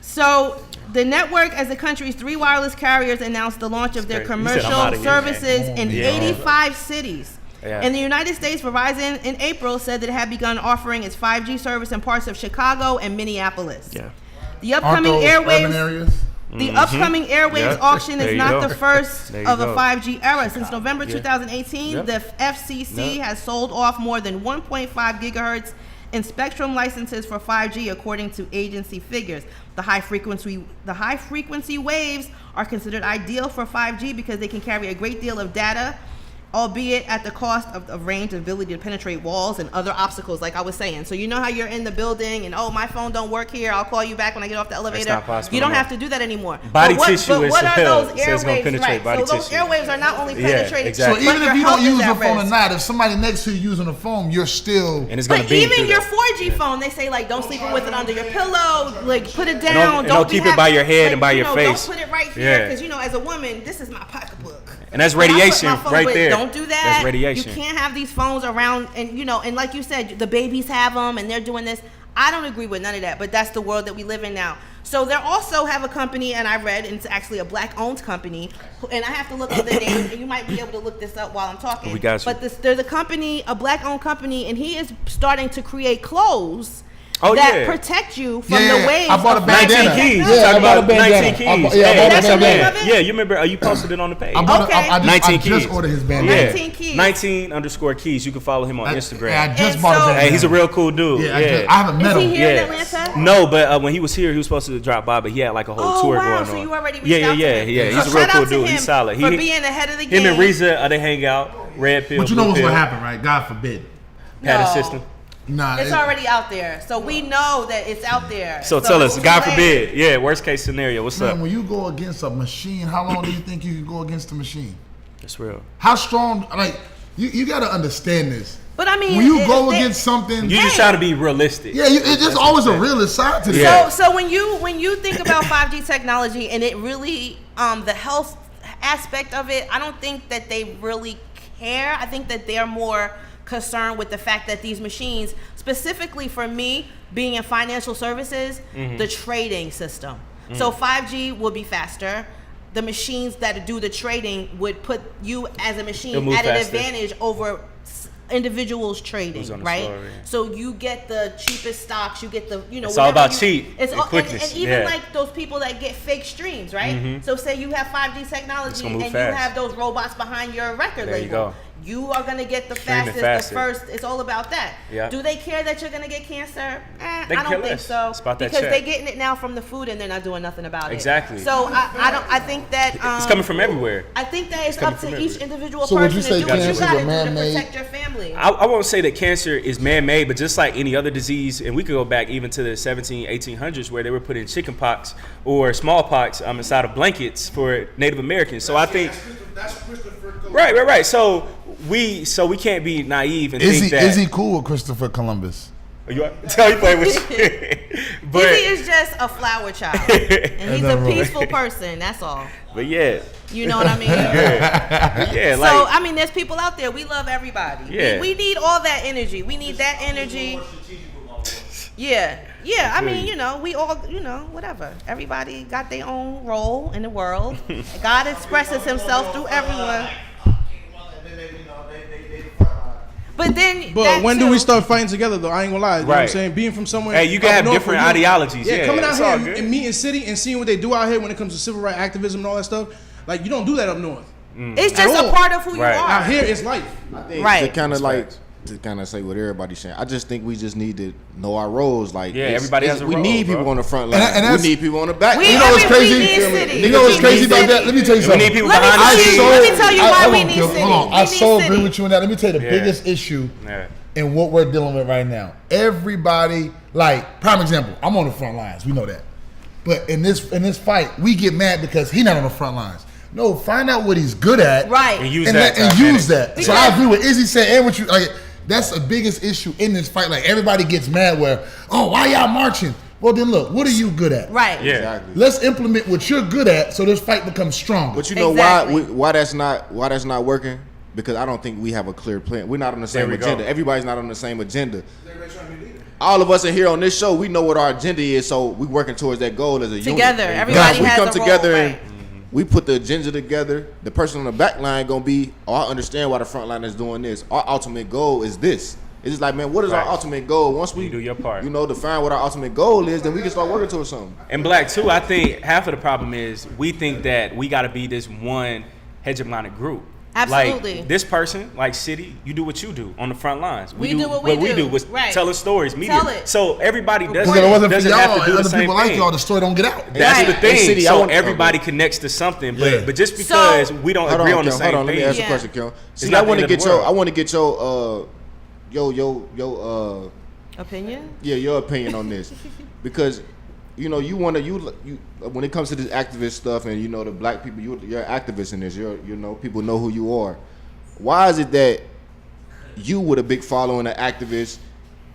So the network, as the country's 3 wireless carriers, announced the launch of their He said, "I'm outta commercial here, services in Yeah. 85 cities. Yeah. In the United States, Verizon in April said that it had begun offering its 5G service in parts of Chicago and Minneapolis. Yeah. The Aren't upcoming those urban airwaves. areas? The upcoming airwaves Yeah. auction There is you not go. the first There you of the go. 5G era. Since November 2018, Yep. the FCC Yep. has sold off more than 1.5 gigahertz in spectrum licenses for 5G, according to agency figures. The high frequency waves are considered ideal for 5G because they can carry a great deal of data, albeit at the cost of range, ability to penetrate walls and other obstacles, like I was saying. So you know how you're in the building and, oh, my phone don't work here, I'll call you back when I get off the elevator. not possible You don't no more. have to do that anymore. Body But what, tissue but is what are held. those It says it's gonna airwaves, penetrate right? body So those tissue. airwaves are not only Yeah, penetrating, exactly. So but even your if you health don't is use at a phone or risk. not, if somebody next to you using a phone, you're still. And it's gonna But beam even through your that. 4G phone, they say like don't sleep with it under your pillow, like put it down. don't- and don't be keep it by your head like, and by your face. Don't put it right here Yeah. because as a woman, this is my pocketbook. And that's When I put radiation my phone right with, there. Don't do that. That's radiation. You can't have these phones around, and and like you said, the babies have them, and they're doing this. I don't agree with none of that, but that's the world that we live in now. So they also have a company, and I read, and it's actually a black-owned company, and I have to look up the name, and you might be able to look this up while I'm talking. We got you. But there's a company, a black-owned company, and he is starting to create clothes Oh, that yeah. protect you from Yeah, the waves. I bought a of bandana. 19 keys. Yeah, You I talking bought a about bandana. 19 keys. I bought a That's the name bandana. of it? Yeah, you remember? You posted it on the page. I bought. Okay. I 19 just keys. ordered his bandana. Yeah. 19 keys. 19_keys. You can follow him on Instagram. Yeah, I just And bought a so- bandana. Hey, he's a real cool dude. Yeah, Yeah. I haven't met Is he him. here in Yeah. Atlanta? No, but when he was here, he was supposed to drop by, but he had like a whole Oh, tour wow, going on. so you already reached yeah, out to him. yeah. So He's a real shout cool out to dude. him He's solid. for being ahead of the game. Him and Reza, they hang out. Red pill. But you know blue what's pill. gonna happen, right? God forbid. Pattern No. system. Nah, It's already out there, so we know that it's out there. So tell us, it's God too late. forbid. Yeah, worst case scenario. What's man, up? when you go against a machine, how long do you think you can go against the machine? That's real. How strong? Like you got to understand this. But I mean, When you it- go they- against something, You just try to be realistic. yeah, it's just always a realist side to this. Yeah. So when you think about 5G technology and it really the health aspect of it, I don't think that they really care. I think that they're more concerned with the fact that these machines, specifically for me being in financial services, the trading system. So 5G will be faster. The machines that do the trading would put you as a They'll machine move at an faster. advantage over individuals trading, Who's on the right? floor, yeah. So you get the cheapest stocks, you get the It's all whatever about you- cheap It's and all, quickness, and even yeah. like those people that get fake streams, right? So say you have 5G technology gonna and move you fast. have those robots behind your record There you label. go. You are gonna get the Streaming fastest, faster. the first. It's all about that. Yeah. Do they care that you're gonna get cancer? They I care don't think less. so. It's about that because check. they're getting it now from the food and they're not doing nothing about it. Exactly. So I don't. I think that It's coming from everywhere. I think that it's coming up to from each everywhere. individual So would person you to say do what you cancer is a gotta do to man-made- protect your family. I won't say that cancer is man-made, but just like any other disease, and we could go back even to the 1800s where they were putting chicken pox or smallpox inside of blankets for Native Americans. So I think, That's Christopher Columbus. right. So we can't be naive and think that. Is he cool with Christopher Columbus? You tell you play with you. but Izzy is just a flower child, and he's a that right? peaceful person. That's all. but yeah, You know what I mean? yeah. So Like I mean, there's people out there. We love everybody. Yeah. We need all that energy. We need that energy. Yeah. I mean, we all, whatever. Everybody got their own role in the world. God expresses Himself through everyone. But then, But that when do too- we start fighting together, though? I ain't gonna lie. You know what I'm Right. saying? Being from somewhere. Hey, you can up have north different where you- ideologies. Yeah, coming out it's here all and, good. and meeting city and seeing what they do out here when it comes to civil rights activism and all that stuff. Like, you don't do that up north. It's just At a all. part of who you Right. are. Out here, it's life. Right. To kind of That's like facts. to kind of say what everybody's saying. I just think we just need to know our roles. Like, Yeah, everybody has a we role, need bro. people on the front line. And we that's- need people on the back. We- You know what's we crazy? need city. You know what's We crazy need about city. that? Let me tell you we something. need people Let me behind tell the you- scenes. let me tell you why hold we on, need Gil, city. hold on. We I need so agree city. with you on that. Let me tell you the Yeah. biggest issue Yeah. in what we're dealing with right now. Everybody, like, prime example, I'm on the front lines. We know that. But in this fight, we get mad because he's not on the front lines. No, find out what he's good at. Right. And use and that. and to use advantage. that. So I agree with Izzy said, and what you like. That's the biggest issue in this fight. Like, everybody gets mad where, oh, why y'all marching? Well, then look, what are you good at? Right. Yeah. Exactly. Let's implement what you're good at, so this fight becomes stronger. But you know Exactly. why that's not working? Because I don't think we have a clear plan. We're not on the same we go. agenda. Everybody's not on the same agenda. All of us in here on this show, we know what our agenda is, so we working towards that goal as a unit. Together. Everybody If we has come a role, together right. and we put the agenda together. The person on the back line gonna be, oh, I understand why the front line is doing this. Our ultimate goal is this. It's just like, man, what is Right. our ultimate goal? Once we You do your part. define what our ultimate goal is, then we can start working towards something. And Black too, I think half of the problem is we think that we got to be this one hegemonic group. Absolutely. Like this person, like City, you do what you do on the front lines. We do what we do. was Right. telling stories, media. Tell it. So everybody does Because if it wasn't for doesn't have y'all to and do the other same people thing. like y'all, the story don't get out. That's Right. the thing. Hey, City, I so want- everybody connects to something, but Yeah. but just because we don't Hold agree on, on the Kel, same hold on, let me thing. ask you a Yeah. question, Kel. See, not I the want to end of get the your, world. I want to get Opinion? your opinion on this, because you want to when it comes to this activist stuff, and the black people, you're an activist in this. People know who you are. Why is it that you with a big following of activists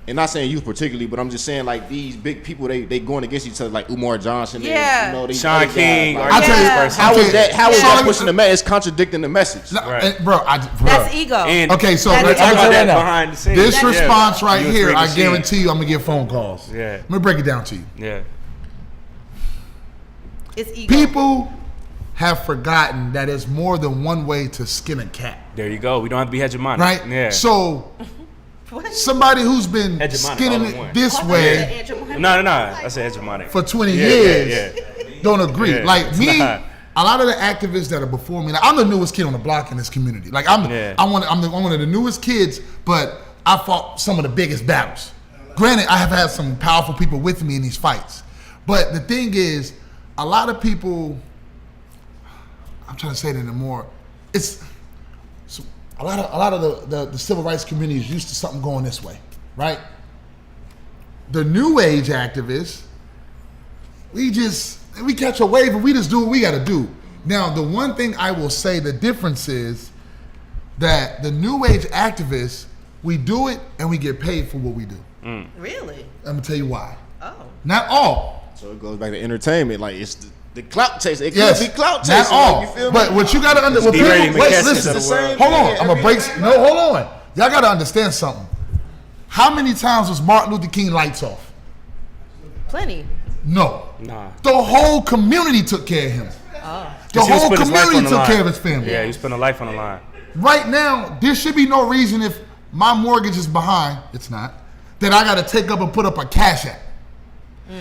and not saying youth particularly, but I'm just saying like these big people, they going against each other, like Umar Johnson, Yeah. and, you know, these Sean other King, guys, or like, I tell you, how is that? How is So- that pushing the message? It's contradicting the message. No, Right. bro, That's ego. And Okay, so That's let's talk ego. about that now. behind the scenes. This Yeah. response right You was here, bringing I the guarantee you, I'm gonna get phone calls. Yeah. Let me break it down to you. Yeah. It's ego. People have forgotten that there's more than one way to skin a cat, There you go. We don't have to be hegemonic. right? Yeah. So What? somebody who's been Hegemonic, skinning all in it one. this way No. I said hegemonic. for 20 Yeah, years yeah. don't agree. Yeah, Like it's me, not. a lot of the activists that are before me, like, I'm the newest kid on the block in this community. Like I'm one of the newest kids, but I fought some of the biggest battles. Granted, I have had some powerful people with me in these fights, but the thing is, a lot of people, I'm trying to say it in a more, it's so a lot of the civil rights community is used to something going this way, right? The new age activists, we catch a wave and we just do what we got to do. Now, the one thing I will say, the difference is that the new age activists, we do it and we get paid for what we do. Really? I'm gonna tell you why. Oh. Not all. So it goes back to entertainment. Like it's the clout chase. It Yes, could be clout not chasing. all. Like, you feel me? But what you gotta understand, derating wait, McKesson listen, to the world. hold on. I'm gonna every break. No, hold on. Y'all gotta understand something. How many times was Martin Luther King lights off? Plenty. No. Nah. The whole community took care of him. The 'Cause he was whole putting his life community on the took line. care of his family. Yeah, he was putting a life on the line. Right now, there should be no reason if my mortgage is behind, it's not, that I gotta take up and put up a cash app.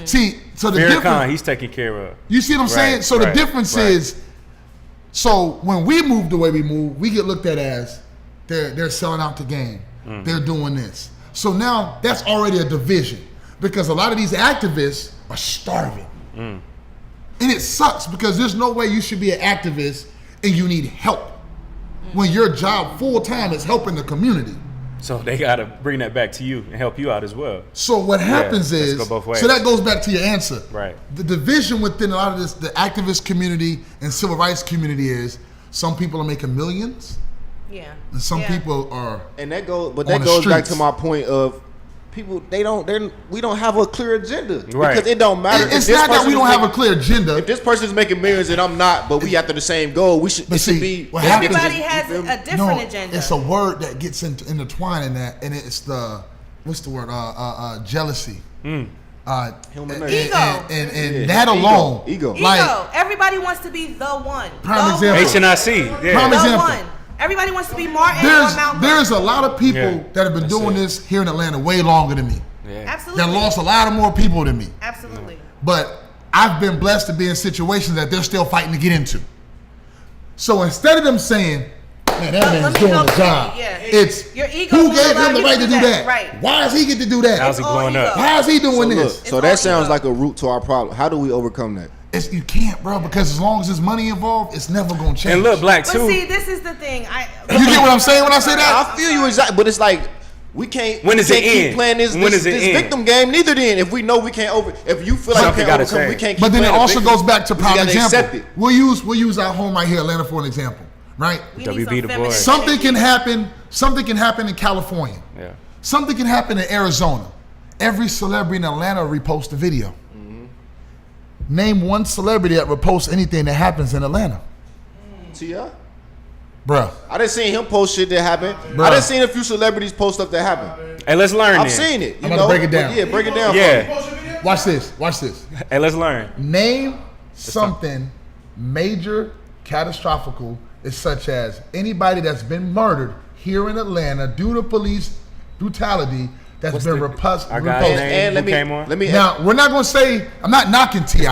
See, so the Farrakhan, difference, he's taken care of. you see what I'm saying? Right, So the right, difference right. is, so when we move the way we move, we get looked at as they're selling out the game. Mm-hmm. They're doing this. So now that's already a division because a lot of these activists are starving. Mm. And it sucks because there's no way you should be an activist and you need help when your job full time is helping the community. So they got to bring that back to you and help you out as well. So what happens let's is, go both ways. so that goes back to your answer. Right. The division within a lot of this, the activist community and civil rights community is some people are making millions Yeah. and some Yeah. people are. And that goes, but on that the goes back streets. to my point of people. We don't have a clear agenda Right. because it don't matter. It's if this not that person we is don't have a making- clear agenda. If this person's making millions and I'm not, but we after the same goal, we should. But It should see, be. what happens Everybody is- has you feel me? a different agenda. It's a word that gets intertwined in that, and it's the what's the word? Jealousy. Human And, nature. Ego. and that alone, Ego. like Ego. Everybody wants to be the one. Prime The example. one. HNIC. Prime Yeah. The example. one. Everybody wants to be Martin or Malcolm. there's a lot of people Yeah, that have been that's doing it. this here in Atlanta way longer than me. Yeah. Absolutely. That lost a lot of more people than me. Absolutely. But I've been blessed to be in situations that they're still fighting to get into. So instead of them saying, man, that Let man's me doing go the crazy, job, yeah. it's Your ego who will gave allow him the you right to do that? Right. Why is he get to do that? How's he all blowing up? ego. How is he doing So, look, this? so all that sounds ego. like a root to our problem. How do we overcome that? You can't, bro, because as long as there's money involved, it's never gonna change. And look, Black But too. see, this is the thing. You get what I'm saying when I say that? I feel you exactly, but it's like we can't. When we does it can't keep end? playing this, When this, does it this end? victim game. Neither then, if we know we can't if you feel like Something we gotta can't overcome, we change. can't keep But then it playing the also victim. goes back to We prime gotta accept example. it. We'll use our home right here, Atlanta, for an example, right? We WB need some Du feminine Bois. Something energy. can happen. Something can happen in California. Yeah. Something can happen in Arizona. Every celebrity in Atlanta repost a video. Name one celebrity that reposts anything that happens in Atlanta, T.I.? bruh. I didn't see him post shit that happened. Bruh. I didn't see a few celebrities post stuff that happened. Hey, let's learn. I've then. seen it. You I'm about to know? break it down. But yeah, break it down. Yeah. Watch this. Watch this. Hey, let's learn. Name something major, catastrophical, is such as anybody that's been murdered here in Atlanta due to police brutality that's What's been the- reposted. our guy's name? And let Who me came on? let me Now, we're not going to say, I'm not knocking T.I.,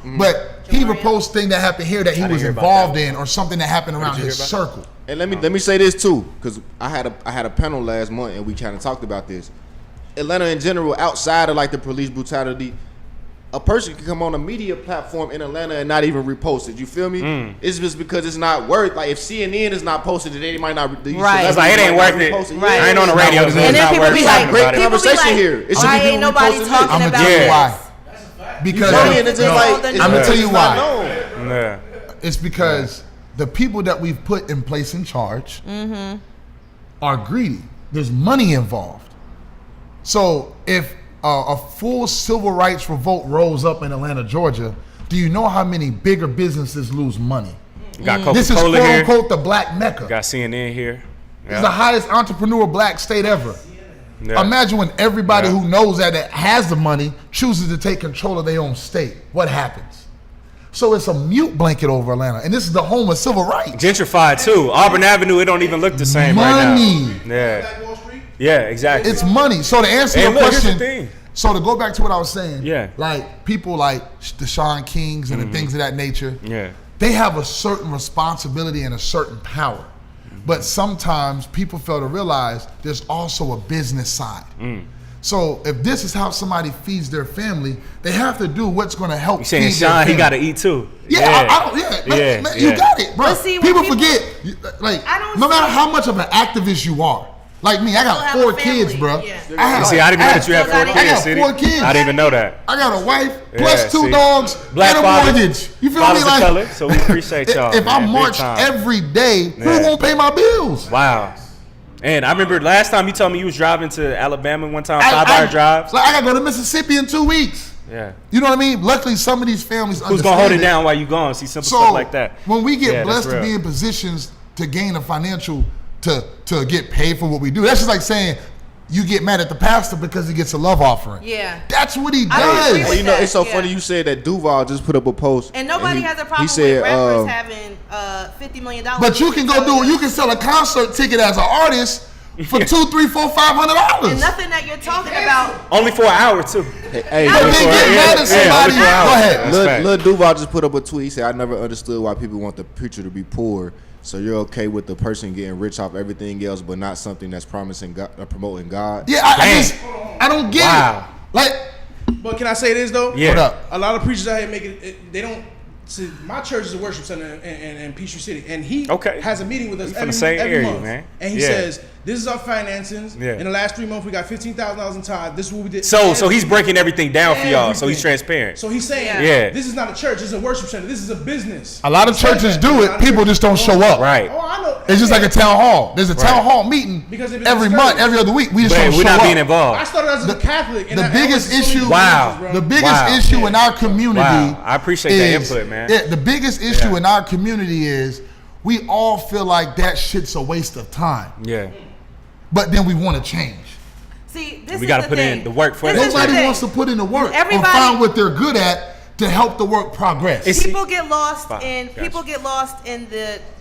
Mm-hmm. but he reposts thing that happened here that he I didn't was hear about involved that in or something that happened around you hear his about circle. And let me say this too, because I had a panel last month and we kind of talked about this. Atlanta in general, outside of like the police brutality, a person can come on a media platform in Atlanta and not even repost it. You feel me? It's just because it's not worth. Like if CNN is not posted it, they might not. these Right. It's like it ain't celebrities worth might it. not repost it. Right. I ain't on the radio. And So then it's not people worth be talking like, about great it. conversation like, here. It's why people ain't nobody reposting talking I'm it. gonna about tell you this? why. Because You know what I mean? It's just like it's I'm gonna because tell you it's not why. known. Yeah. It's because the people that we've put in place in charge are greedy. There's money involved. So if a full civil rights revolt rolls up in Atlanta, Georgia, do you know how many bigger businesses lose money? Got Coca-Cola This is quote here. unquote the black Mecca. Got CNN here. It's the highest entrepreneur black state ever. Yeah. Imagine when everybody Yeah. who knows that has the money chooses to take control of their own state. What happens? So it's a mute blanket over Atlanta, and this is the home of civil rights. Gentrified too. Auburn Avenue, it don't even look the same right Money. now. Yeah. Yeah, exactly. It's money. So to answer And your look, here's the question, thing. so to go back to what I was saying, Yeah. like people like the Sean Kings and the things of that nature, Yeah. they have a certain responsibility and a certain power. But sometimes people fail to realize there's also a business side. So if this is how somebody feeds their family, they have to do what's going to help You saying feed their Sean, he family. got to eat too. Yeah, man, you got it, bro. But see, when people people- forget, like, I don't no matter see- how much of an activist you are. Like me, I still got have 4 a family, kids, bro. yeah. See, I didn't even know that you had 4 I kids, got City. 4 kids. I didn't even know that. I got a wife Yeah, plus 2 see. dogs Black and a fathers. mortgage. You feel Fathers me? of Like, color, so we appreciate y'all, if I man, big march time. every day, Yeah. who gonna pay my bills? Wow. And I remember last time you told me you was driving to Alabama one time, 5-hour drive. So I gotta go to Mississippi in 2 weeks. Yeah. You know what I mean? Luckily, some of these families Who's gonna hold it understand down while you gone? See simple So stuff like that. when we get Yeah, that's blessed to real. be in positions to gain a financial to get paid for what we do, that's just like saying you get mad at the pastor because he gets a love offering. Yeah. That's what he I does. agree with Hey, you know, that, it's so yeah. funny you said that Duval just put up a post. And nobody he- has a problem he said, with rappers having $50 million. But you can go do it. You can sell a concert ticket as an artist for $200, $300, $400, $500. And nothing that you're talking about. Only for an hour too. Hey, But they get mad at somebody. Go ahead. That's fact. Lil Duval just put up a tweet. He said, "I never understood why people want the preacher to be poor. So you're okay with the person getting rich off everything else, but not something that's promising God, promoting God." Yeah, I don't get Wow. it. Like, But can I say this though? Yeah. what up? A lot of preachers out here make it. They don't. See, my church is a worship center in Peachtree City, and he Okay. has a meeting with us You from every, the same every area, month. man. And he Yeah. says, "This is our finances. Yeah. In the last 3 months, we got $15,000 in tithe. This is what we did." So he's breaking everything down for y'all. So he's Everything. transparent. So he's saying, Yeah. this is not a church. This is a worship center. This is a business. A lot of churches do it. People just don't show up. Right. Oh, I know. It's just like a town hall. There's a town Right. hall meeting Because they've been every discouraged. month, every other week. We just But don't we're show not up. being I involved. started as a Catholic. And The I went biggest to so many issue- Wow. churches, bro. The biggest Wow. issue in our community. Wow. I appreciate that is- input, man. Yeah, the biggest issue Yeah. in our community is we all feel like that shit's a waste of time, Yeah. but then we want to change. See, this We is gotta the put thing. in the work for This that. is the Nobody thing. wants to put in the work or Everybody- find what they're good at to help the work progress. It's- People get lost Fine, in gotcha. people get lost in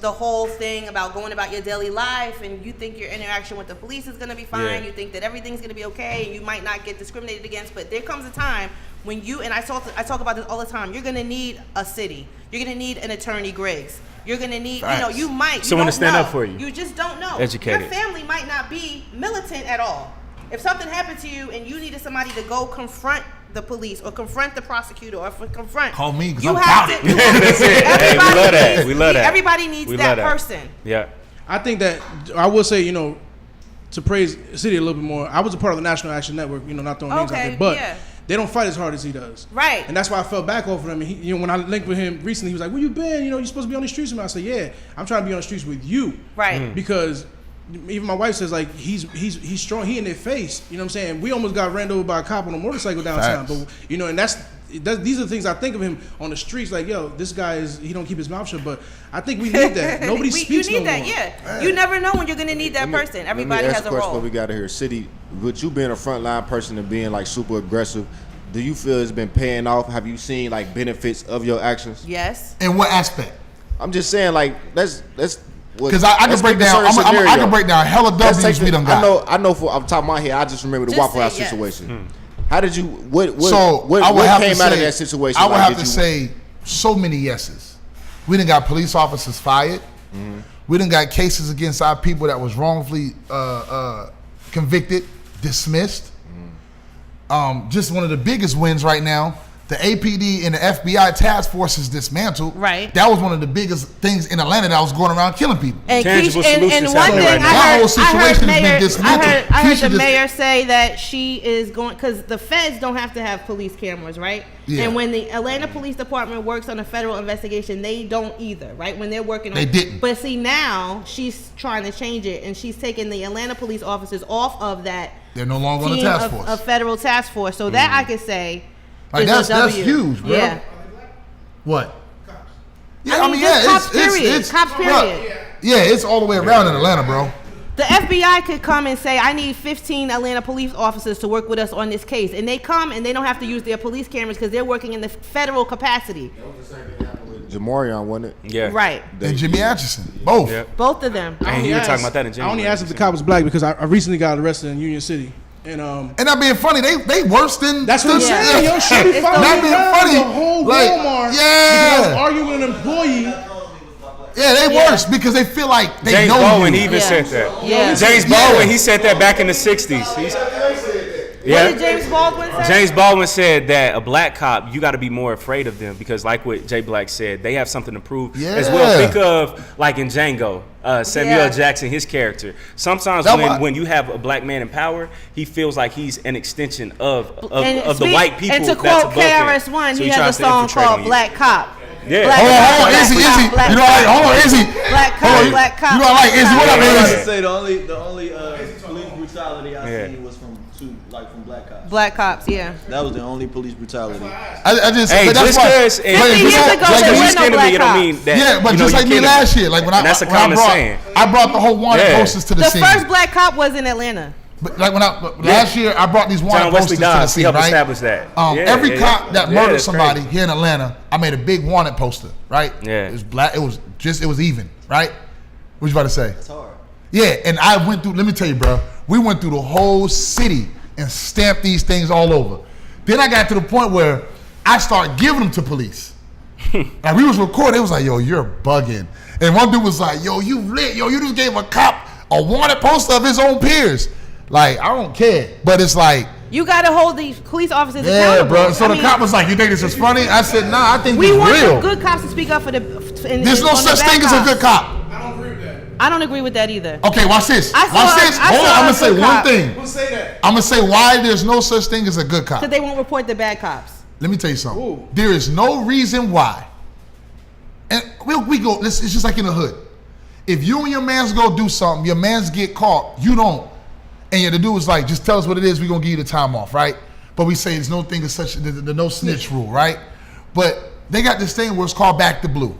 the whole thing about going about your daily life, and you think your interaction with the police is gonna be fine. Yeah. You think that everything's gonna be okay, and you might not get discriminated against. But there comes a time when you, and I talk about this all the time. You're gonna need a city. You're gonna need an attorney Griggs. You're gonna need, Facts. you might. Someone you to don't stand know. up for you. You just don't know. Educated. Your family might not be militant at all. If something happened to you and you needed somebody to go confront the police or confront the prosecutor or confront, Call me 'cause you I'm have about to. it. That's it. Hey, we love that. We love that. Everybody needs We that love that. person. Yeah. I think that I will say, to praise City a little bit more. I was a part of the National Action Network, not throwing names out Okay, there, but yeah. they don't fight as hard as he does. Right. And that's why I fell back off of him. And he, when I linked with him recently, he was like, "Where you been? You're supposed to be on the streets with me." I said, "Yeah, I'm trying to be on the streets with you." Right. Because even my wife says like he's strong. He in their face. You know what I'm saying? We almost got ran over by a cop on a motorcycle downtown. Facts. But and these are the things I think of him on the streets. Like, yo, this guy he don't keep his mouth shut. But I think we need that. Nobody speaks You need no that, more. yeah. You never know when you're gonna need that person. Everybody Let me has ask a a question role. before we got here. City, with you being a frontline person and being like super aggressive, do you feel it's been paying off? Have you seen like benefits of your actions? Yes. In what aspect? I'm just saying, like, let's Because I can break down. I can break down hella W's we done got. I know for off the top of my head, I just remember the Just Waffle say House yes. situation. How did you? What So I would have came to out say, of that situation? I would Like, have did to you- say so many yeses. We done got police officers fired. We done got cases against our people that was wrongfully convicted, dismissed. Just one of the biggest wins right now. the APD and the FBI task force is dismantled. Right. That was one of the biggest things in Atlanta that was going around killing people. And, Tangible and solutions one happening thing right now. I That heard, whole situation has been I dismantled. heard Keisha the just- mayor say that she is going, because the feds don't have to have police cameras, right? Yeah. And when the Atlanta Police Department works on a federal investigation, they don't either, right? When they're working on They didn't. But see, now she's trying to change it, and she's taking the Atlanta police officers off of that They're no longer on the team task of, force. of federal task force. So that I could say Like, is a that's W. huge, bro. Yeah. What? Yeah, I mean, just cops, period. it's Cops, bro, period. yeah, it's all the way around in Atlanta, bro. The FBI could come and say, I need 15 Atlanta police officers to work with us on this case. And they come and they don't have to use their police cameras because they're working in the federal capacity. Jamarion, wasn't it? Yeah. Right. And Jimmy Atchison, both. Yeah. Both of them. And only you were asked- talking about that in I January. only asked if the cop was black because I recently got arrested in Union City. And And not being funny, they worse than. that's what I'm than- saying. Yo, shorty It's followed not me being around funny. the whole Like, Walmart because I was yeah, arguing with an employee. yeah, they Yeah. worse because they feel like they James know Baldwin you. even Yeah. said that. Yeah. James Yeah. Baldwin, he said that back in the 60s. What did James Baldwin say? James Baldwin said that a black cop, you got to be more afraid of them because, like what Jay Black said, they have something to prove as well. Yeah. Think of like in Django, Samuel Yeah. L. Jackson, his character. Sometimes That why- when you have a black man in power, he feels like he's an extension of And the speak- white people. And to that's quote above him. KRS-One, So he tries has a to song infiltrate called on you. Black Cop. Yeah. Black Hold Cop, on, Black Izzy, Cop, Izzy. Black You know, like, Cop. hold on, Izzy. Black Hold Cop, on, Black Cop. You know, I like Izzy. What up, Yeah. I Izzy? would say the only police brutality I Yeah. seen was from black cops. Black cops, yeah. That was the only police brutality. I just, Hey, but that's just why. because 50 years ago, like, there you were no skin to black me, it don't cops. mean that. yeah, but you know, just you like me kidding last year, like when And that's a when I common brought, saying. I brought the whole wanted Yeah. posters to the The scene. first black cop was in Atlanta. But like last year, I brought these wanted John posters Wesley to the Dodds, he scene, helped right? establish that. Yeah, Every yeah, cop that yeah, murdered that's somebody crazy. here in Atlanta, I made a big wanted poster, right? Yeah. It was black. It was even, right? What you about to say? It's hard. Yeah, and I went through. Let me tell you, bro. We went through the whole city and stamped these things all over. Then I got to the point where I started giving them to police. Like we was recording, it was like, yo, you're bugging. And one dude was like, yo, you lit. Yo, you just gave a cop a wanted poster of his own peers. Like, I don't care. But it's like, You got to hold these police officers yeah, accountable. bro. So I the mean, cop was like, you think this is funny? I said, nah, I think we this want real. the good cops to speak up for the. There's no such thing as a good cop. I don't agree with that either. Okay, watch this. I saw- Watch this. I Hold on, saw I'm a gonna say good one cop. thing. Who say that? I'm gonna say why there's no such thing as a good cop. Because they won't report the bad cops. Let me tell you something. Ooh. There is no reason why. And we go. It's just like in the hood. If you and your man's go do something, your man's get caught, you don't. And the dude was like, just tell us what it is, we're gonna give you the time off, right? But we say there's no thing as such the no snitch rule, right? But they got this thing where it's called back the blue.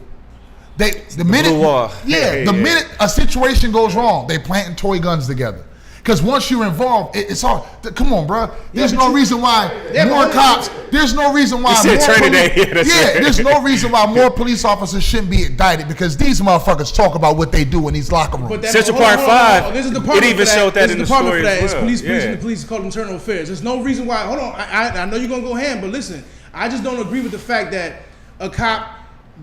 The minute blue wall. Yeah, the minute a situation goes wrong, they planting toy guns together. Because once you're involved, it's hard. Come on, bro. There's no reason why more cops. There's no reason why said more Trinity Day. police, Yeah, that's yeah, right. there's no reason why more police officers shouldn't be indicted because these motherfuckers talk about what they do in these locker rooms. But that- Central hold on, Park hold on, 5, hold on. There's a it department even for that. showed that There's in a the department story for that. as It's well. police Yeah. and the police called internal affairs. There's no reason why. Hold on, I know you're gonna go ham, but listen, I just don't agree with the fact that a cop,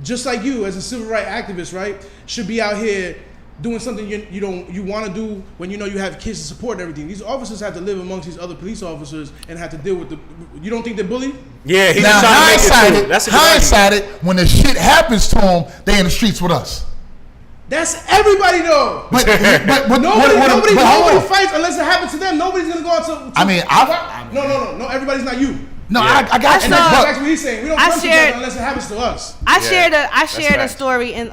just like you as a civil rights activist, right, should be out here doing something you want to do when you know you have kids to support and everything. These officers have to live amongst these other police officers and have to deal with the. You don't think they're bullied? Yeah, he's Now, just trying to make it true. That's a good argument. hindsighted, when the shit happens to them, they in the streets with us. That's everybody though. But Nobody fights unless it happens to them. Nobody's gonna go out to. I mean, No. Everybody's not you. No, I got you. And saw- that's what he's saying. We don't I come shared- together unless it happens to us. I shared a right. story, and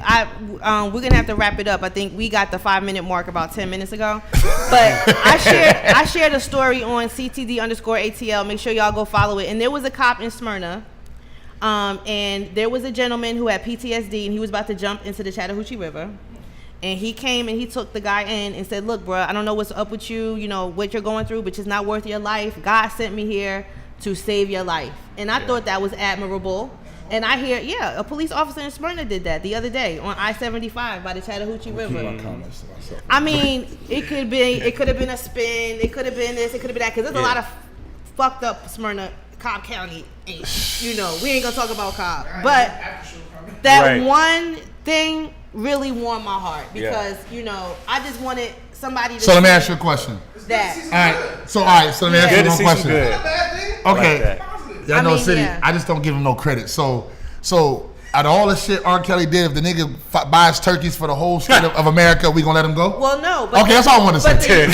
we're gonna have to wrap it up. I think we got the 5-minute mark about 10 minutes ago, but I shared a story on CTD_ATL. Make sure y'all go follow it. And there was a cop in Smyrna, and there was a gentleman who had PTSD, and he was about to jump into the Chattahoochee River. And he came and he took the guy in and said, "Look, bro, I don't know what's up with you. You know what you're going through, but it's not worth your life. God sent me here to save your life." And I thought that was admirable. And I hear, a police officer in Smyrna did that the other day on I-75 by the Chattahoochee River. I mean, it could have been a spin, it could have been this, it could have been that, because there's a lot of fucked up Smyrna, Cobb County. You know, we ain't gonna talk about Cobb, but that Right. one thing really warmed my heart because you know I just wanted somebody to. So let me ask you a question. that. All right. So let me ask Good you to one see some question. good. Okay. Like that. Y'all I know mean, City. yeah. I just don't give him no credit. So out of all the shit R. Kelly did, if the nigga buys turkeys for the whole state of America, we gonna let him go? Well, no. But Okay, that's all I want to say. He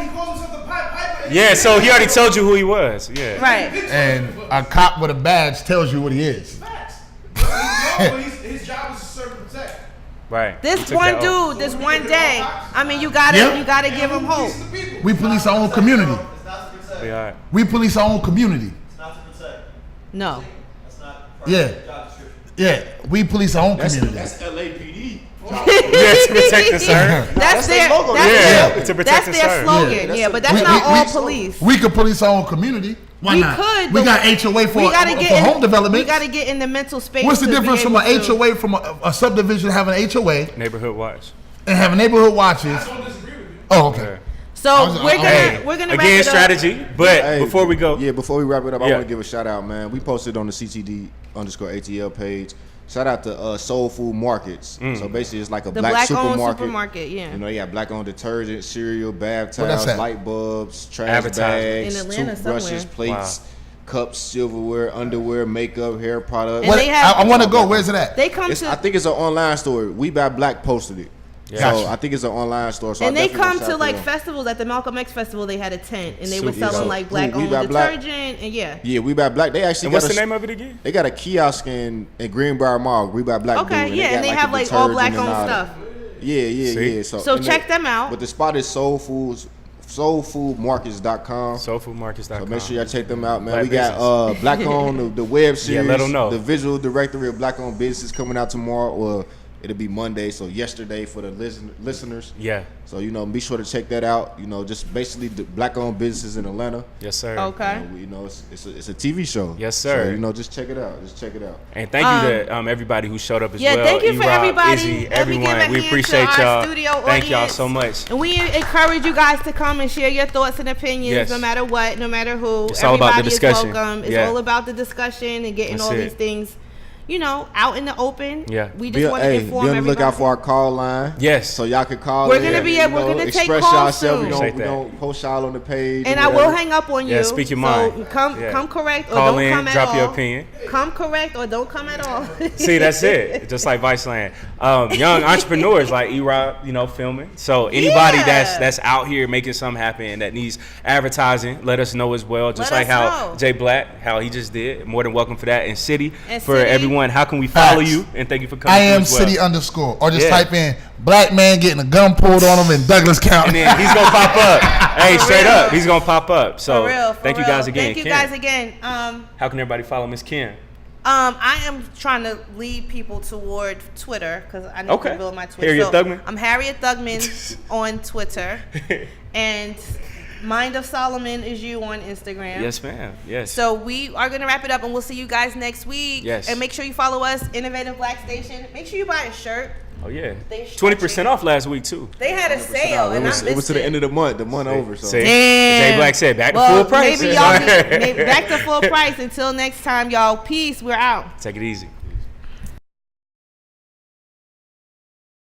calls himself the piper. Yeah, so he already told you who he was. Yeah. Right. And a cop with a badge tells you what he is. Facts. But his job is to serve and protect. Right. He This took one that oath. dude, this one day. I mean, you gotta give him hope. We police our own community. It's not to protect. Be all right. We police our own community. It's not to protect. No. That's not part Yeah. of the job description. Yeah, we police our own community. That's LAPD. Yeah, to protect and serve. That's their logo. Yeah, to protect that's and their serve. slogan. Yeah, but that's not all police. We could police our own community. Why We not? could, We but got HOA for home development. We gotta get in the mental space. What's the to be difference from able an to- HOA from a subdivision having an HOA Neighborhood watch. and having neighborhood watches? I don't disagree with you. Oh, okay. Yeah. So was- we're gonna hey, wrap Again, it up. strategy. But Hey, before we go, before we wrap it up, I Yeah. want to give a shout out, man. We posted on the CTD_ATL page. Shout out to Soul Food Markets. So basically, it's like a The black black-owned supermarket. supermarket, yeah. You know, you got black-owned detergent, cereal, bath Where that's towels, at? light bulbs, trash Advertising. bags, In Atlanta toothbrushes, somewhere. plates, cups, silverware, underwear, makeup, hair products. And they have- I want to go. Where's it at? They come I to think it's an online store. We Buy Black posted it. Yeah. So Gotcha. I think it's an online store. So and I they definitely come shout to out like them. festivals. At the Malcolm X festival, they had a tent and they So- were selling so- like Who, black We owned Buy Black? detergent and yeah. Yeah, We Buy Black. They actually and what's got the a, name of it again? They got a kiosk in Greenbrier Mall. We Buy Black. Okay, dude, yeah, and they got, have the like all detergent black and owned all that. stuff. Yeah. See? So and check them out. But the spot is soulfoodmarkets.com. Soulfoodmarkets.com. So make sure y'all check them out, man. Black We got Black Owned, the web series. let 'em know. The visual directory of Black Owned Businesses coming out tomorrow. Or it'll be Monday, so yesterday for the listeners. Yeah. So, be sure to check that out. Just basically the Black-owned businesses in Atlanta. Yes, sir. Okay. It's a TV show. Yes, sir. So, just check it out. Just check it out. And thank you to everybody who showed up as Yeah, well. thank you for E-Rob, everybody. Izzy, Let me give a everyone. We hand to appreciate our y'all. studio Thank y'all audience. so much. And we encourage you guys to come and share your thoughts and opinions, Yes. no matter what, no matter who. It's all about the Everybody discussion. is welcome. It's Yeah. all about the discussion and getting That's all it. these things, out in the open. Yeah. We just want to Be inform on the everybody. lookout for our call line. Yes. So y'all can call We're in, gonna be- we're gonna take express calls yourself. soon. We Appreciate don't post y'all on the page. And or I will whatever. hang up on you. Yeah, speak your so mind. Come Yeah. correct or Call don't in, come at drop all. your opinion. Come correct or don't come at all. See, that's it. Just like Viceland. Young entrepreneurs like E-Rob, filming. So anybody Yeah. that's out here making something happen that needs advertising, let us know as well. Just Let like us how know. Jay Black, how he just did. More than welcome for that. And City, And for City. everyone, how can we follow Facts. you? And thank you for coming. I through am as well. City _ or just Yeah. type in black man getting a gun pulled on him in Douglas County. And then he's gonna pop up. Hey, straight real. up, he's gonna pop up. So For real. thank you guys again. Thank you Kim, guys again. How can everybody follow Miss Kim? I am trying to lead people toward Twitter because I need Okay. to build my Twitter. Harriet Thugman? I'm Harriet Thugman on Twitter, and Mind of Solomon is you on Instagram. Yes, ma'am. Yes. So we are gonna wrap it up, and we'll see you guys next week. Yes. And make sure you follow us, Innovative Black Station. Make sure you buy a shirt. Oh yeah. They 20% off last week too. They had a sale, and I missed It was to the end of the month over. So See? Damn. Jay Black said back to Well, full price. maybe y'all maybe back to full price. Until next time, y'all. Peace. We're out. Take it easy.